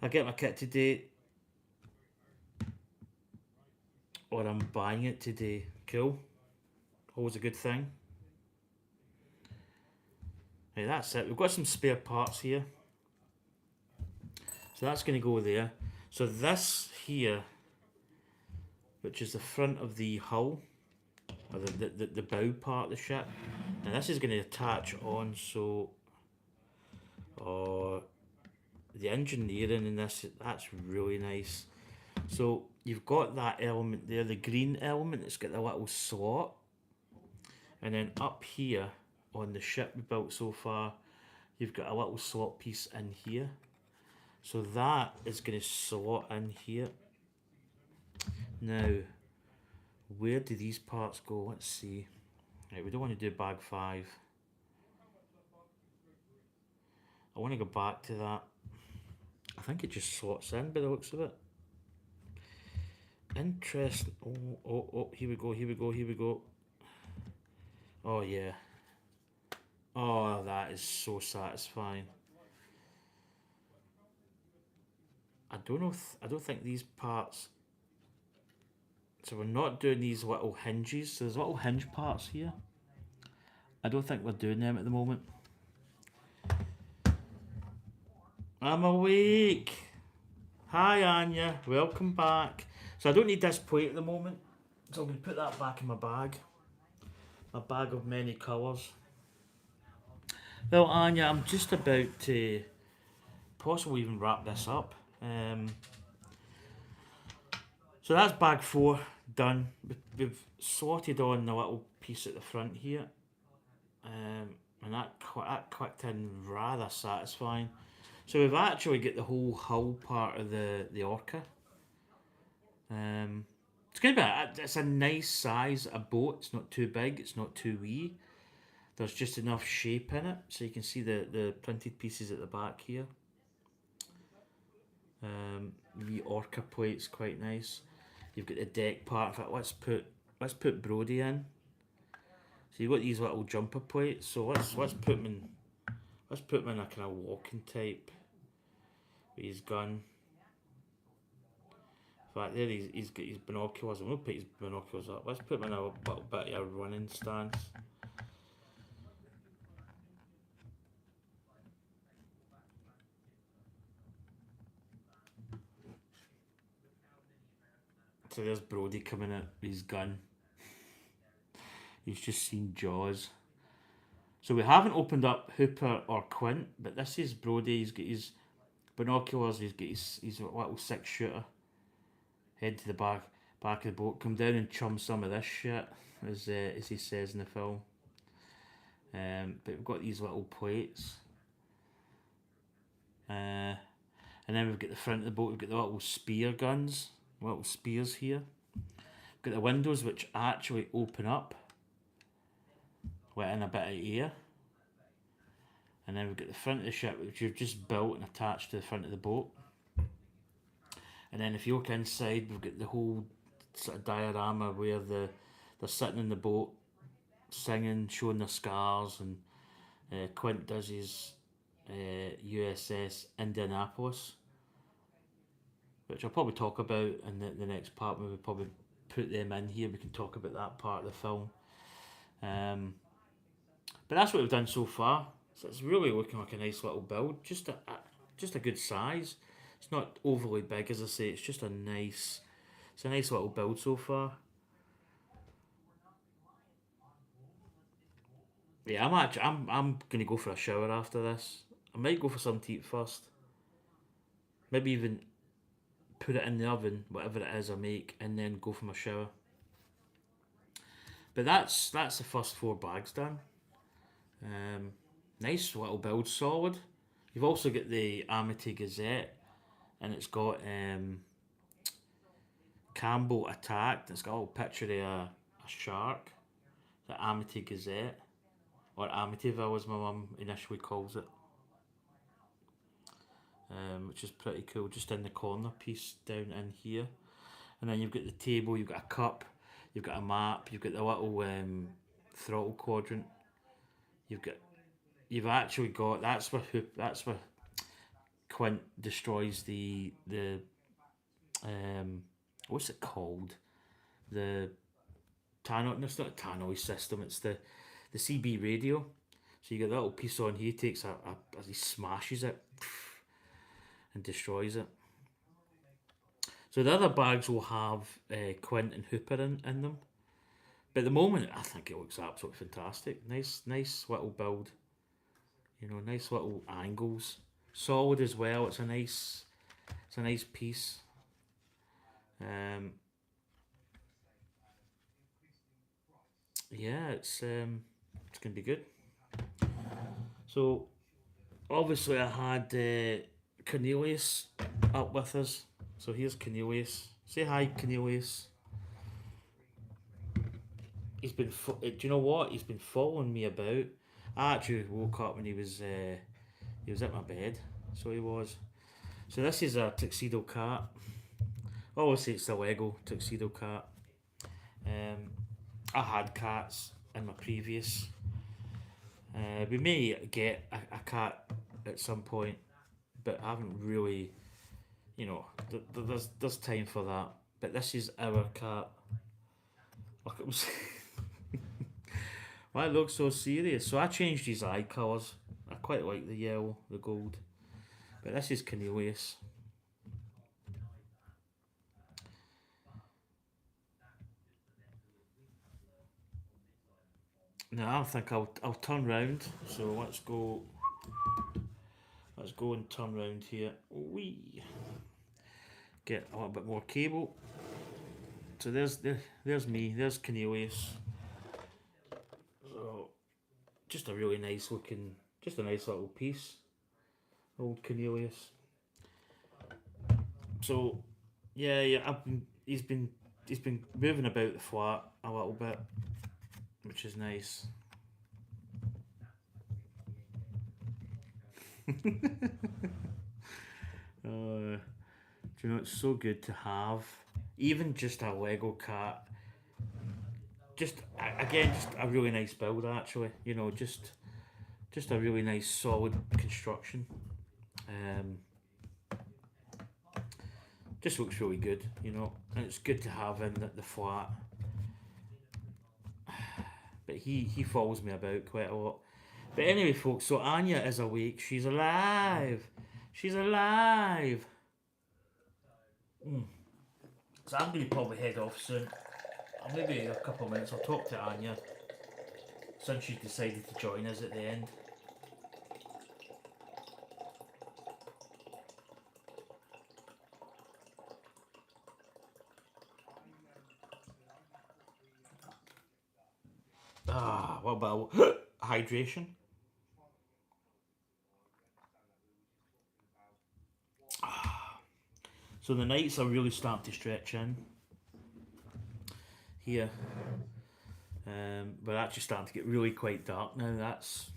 I get my kit today, or I'm buying it today. Cool. Always a good thing. Right, that's it. We've got some spare parts here. So that's going to go there. So this here, which is the front of the hull, or the bow part of the ship. Now this is going to attach on, so the engineering in this, that's really nice. So you've got that element there, the green element, it's got the little slot. And then up here on the ship we built so far, you've got a little slot piece in here. So that is going to slot in here. Now, where do these parts go? Let's see. Right, we don't want to do bag 5. I want to go back to that. I think it just slots in by the looks of it. Interesting. Oh, here we go. Oh, yeah. Oh, that is so satisfying. I don't think these parts. So we're not doing these little hinges. So there's little hinge parts here. I don't think we're doing them at the moment. I'm awake. Hi Anya, welcome back. So I don't need this plate at the moment. So I'm going to put that back in my bag. My bag of many colours. Well Anya, I'm just about to possibly even wrap this up. So that's bag 4 done. We've slotted on the little piece at the front here. And that clicked in rather satisfying. So we've actually got the whole hull part of the Orca. It's going to be it's a nice size, a boat. It's not too big, it's not too wee. There's just enough shape in it, so you can see the printed pieces at the back here. The Orca plate's quite nice. You've got the deck part. In fact, let's put Brody in. So you've got these little jumper plates. So let's put them in. Let's put him in a kind of walking type with his gun. In fact, there he's got his binoculars. I'm going to put his binoculars up. Let's put him in a little bit of a running stance. So there's Brody coming out with his gun. He's just seen Jaws. So we haven't opened up Hooper or Quint, but this is Brody. He's got his binoculars. He's got his little 6-shooter. Head to the back of the boat. Come down and chum some of this shit, as he says in the film. But we've got these little plates. And then we've got the front of the boat. We've got the little spear guns. Little spears here. We've got the windows which actually open up. letting a bit of air. And then we've got the front of the ship, which you've just built and attached to the front of the boat. And then if you look inside, we've got the whole sort of diorama where they're sitting in the boat, singing, showing their scars, and Quint does his USS Indianapolis, which I'll probably talk about in the next part. When we probably put them in here, we can talk about that part of the film. But that's what we've done so far. So it's really looking like a nice little build, just a good size. It's not overly big, as I say. It's just it's a nice little build so far. Yeah, I'm gonna go for a shower after this. I might go for some to eat first. Maybe even put it in the oven, whatever it is I make, and then go for my shower. But that's the first 4 bags done. Um, Nice little build, solid. You've also got the Amity Gazette, and it's got Campbell attacked. It's got a little picture of a shark. The Amity Gazette, or Amityville as my mum initially calls it, which is pretty cool. Just in the corner piece down in here, and then you've got the table. You've got a cup. You've got a map. You've got the little throttle quadrant. You've actually got that's where Quint destroys the what's it called, the tannoy. No, it's not a tannoy system. It's the CB radio. So you get that little piece on here. He takes he smashes it and destroys it. So the other bags will have Quint and Hooper in them. But at the moment, I think it looks absolutely fantastic. Nice little build. Nice little angles. Solid as well. It's a nice piece. Yeah, it's gonna be good. So obviously I had Cornelius up with us. So here's Cornelius. Say hi, Cornelius. Do you know what? He's been following me about. I actually woke up when he was at my bed. So he was. So this is a tuxedo cat. Obviously it's a Lego tuxedo cat. I had cats in my previous. We may get a cat at some point, but I haven't really. There's time for that. But this is our cat. Look, it was. Why it looks so serious? So I changed his eye colours. I quite like the yellow, the gold. But this is Cornelius. Now I think I'll turn round. So let's go. Let's go and turn round here. Wee. Get a little bit more cable. So there's me. There's Cornelius. So just a really nice looking, just a nice little piece. Old Cornelius. So yeah. He's been moving about the flat a little bit, which is nice. Do you know, it's so good to have even just a Lego cat. Just again, just a really nice build actually. Just a really nice solid construction. Um, just looks really good, and it's good to have in the flat. But he follows me about quite a lot. But anyway, folks, so Anya is awake. She's alive. She's alive. So I'm going to probably head off soon. Maybe a couple of minutes. I'll talk to Anya since she's decided to join us at the end. What about hydration? So the nights are really starting to stretch in. Here, We're actually starting to get really quite dark now. That's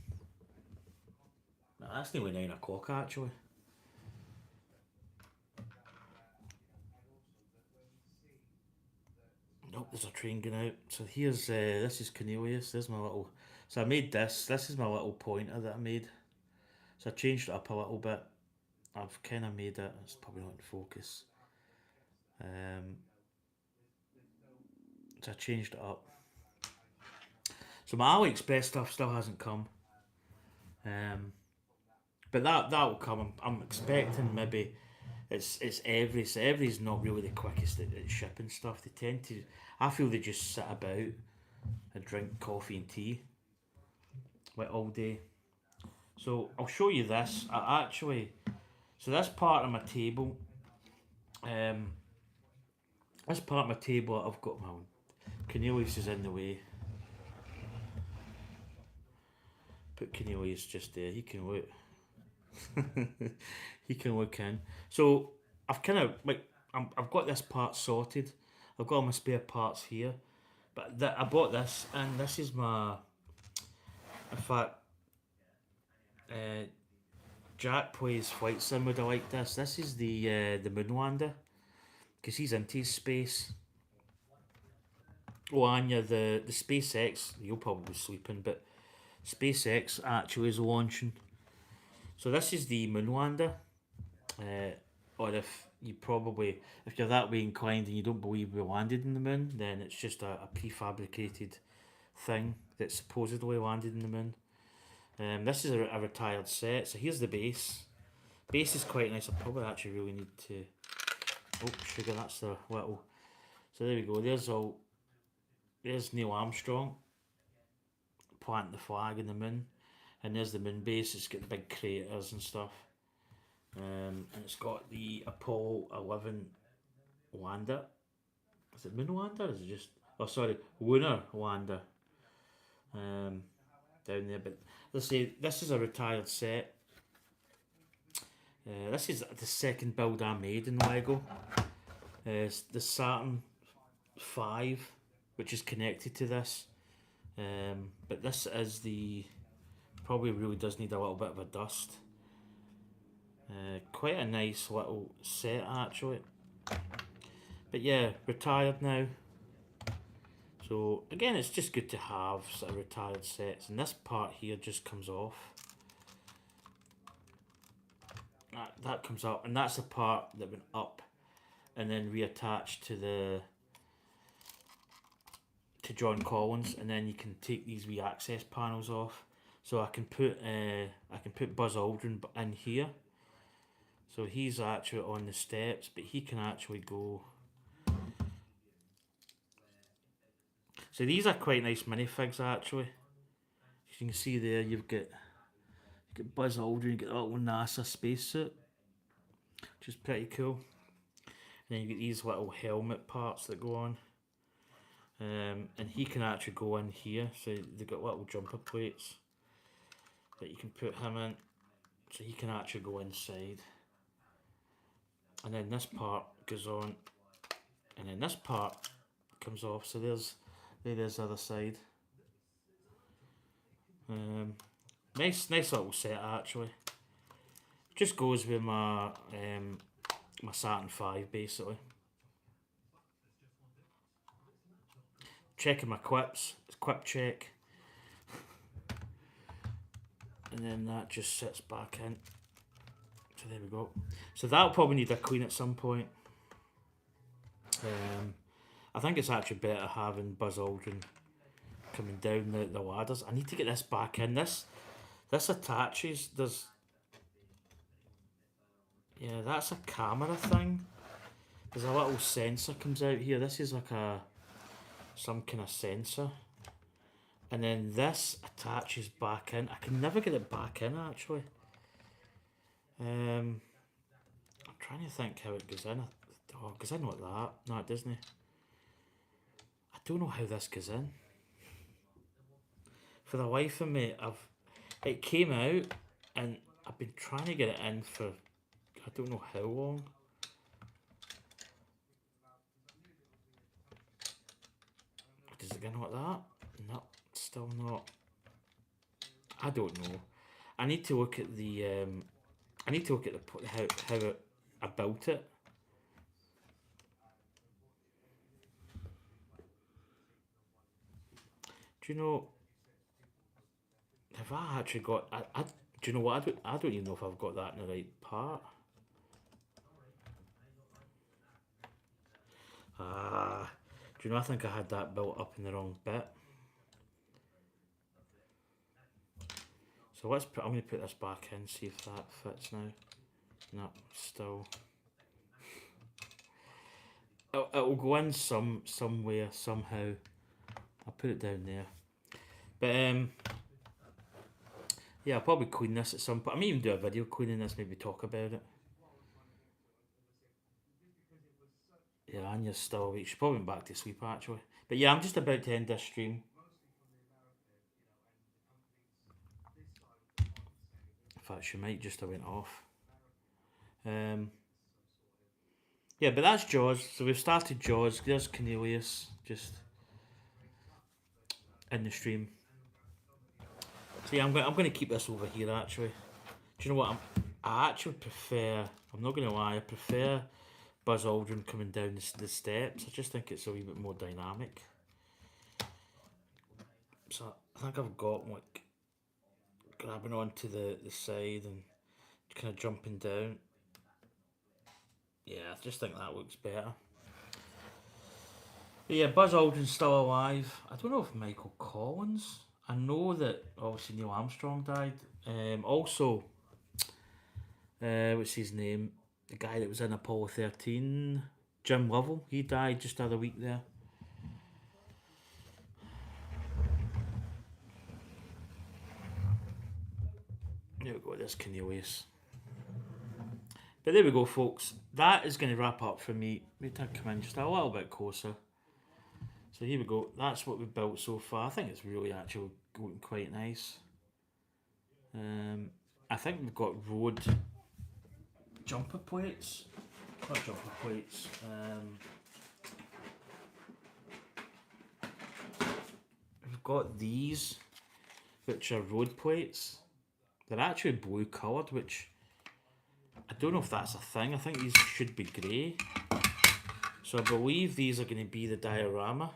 nearly 9 o'clock actually. Nope, there's a train going out. So here's this is Cornelius. There's my little. So I made this. This is my little pointer that I made. So I changed it up a little bit. I've kind of made it. It's probably not in focus. Um, so I changed it up. So my AliExpress stuff still hasn't come. Um, but that'll come. I'm expecting maybe it's Every. So Every's not really the quickest at shipping stuff. They tend to. I feel they just sit about and drink coffee and tea like all day. So I'll show you this. I actually. So this part of my table. Um, this part of my table I've got my own. Cornelius is in the way. Put Cornelius just there. He can look. He can look in. So I've kind of like I've got this part sorted. I've got all my spare parts here, but I bought this, and this is my. In fact, uh, Jack plays Flight Sim. Would I like this? This is the Moonlander, because he's into his space. Oh, Anya, the SpaceX. You'll probably be sleeping, but SpaceX actually is launching. So this is the Moonlander. Or if you're that way inclined and you don't believe we landed in the moon, then it's just a prefabricated thing that supposedly landed in the moon. This is a retired set. So here's the base. Base is quite nice. I probably actually really need to. Oh, sugar! That's the little. So there we go. There's Neil Armstrong planting the flag in the moon, and there's the moon base. It's got the big craters and stuff. And it's got the Apollo 11 lander. Is it moon lander? Or is it just? Oh, sorry, lunar lander. Down there, but let's say this is a retired set. This is the second build I made in Lego. It's the Saturn V, which is connected to this. But this is the probably really does need a little bit of a dust. Quite a nice little set actually. But yeah, retired now. So again, it's just good to have sort of retired sets, and this part here just comes off. That comes up, and that's the part that went up, and then reattached to John Collins, and then you can take these wee access panels off. So I can put Buzz Aldrin in here. So he's actually on the steps, but he can actually go. So these are quite nice minifigs actually. As you can see there, you've got Buzz Aldrin, you've got that little NASA spacesuit, which is pretty cool. And then you get these little helmet parts that go on. And he can actually go in here, so they've got little jumper plates that you can put him in, so he can actually go inside. And then this part goes on, and then this part comes off. So there's the other side. Nice little set actually. Just goes with my my Saturn V basically. Checking my quips. It's quip check. And then that just sits back in. So there we go. So that'll probably need a clean at some point. I think it's actually better having Buzz Aldrin coming down the ladders. I need to get this back in. This attaches. Yeah, that's a camera thing. There's a little sensor comes out here. This is like some kind of sensor. And then this attaches back in. I can never get it back in actually. I'm trying to think how it goes in. Oh, it goes in like that. No, it doesn't. I don't know how this goes in. For the life of me, it came out and I've been trying to get it in for I don't know how long. Does it go in like that? No, still not. I don't know. I need to look at the. I need to look at the how I built it. Do you know? Have I actually got? Do you know what? I don't even know if I've got that in the right part. Ah, do you know? I think I had that built up in the wrong bit. So let's put. I'm going to put this back in. See if that fits now. No, still. It'll go in somewhere somehow. I'll put it down there. But yeah, I'll probably clean this at some point. I may even do a video cleaning this. Maybe talk about it. Yeah, Anya's still awake. She's probably back to sleep actually. But yeah, I'm just about to end this stream. In fact, she might just have went off. Yeah, but that's Jaws. So we've started Jaws. There's Cornelius just in the stream. So yeah, I'm going to keep this over here actually. Do you know what? I actually prefer. I'm not going to lie. I prefer Buzz Aldrin coming down the steps. I just think it's a wee bit more dynamic. So I think I've got like grabbing onto the side and kind of jumping down. Yeah, I just think that looks better. But yeah, Buzz Aldrin's still alive. I don't know if Michael Collins. I know that obviously Neil Armstrong died. Also, what's his name? The guy that was in Apollo 13, Jim Lovell. He died just the other week there. There we go, there's Cornelius. But there we go, folks. That is going to wrap up for me. Wait till I come in just a little bit closer. So here we go. That's what we've built so far. I think it's really actually looking quite nice. I think we've got road jumper plates. Not jumper plates. We've got these, which are road plates. They're actually blue coloured, which I don't know if that's a thing. I think these should be grey. So I believe these are going to be the diorama.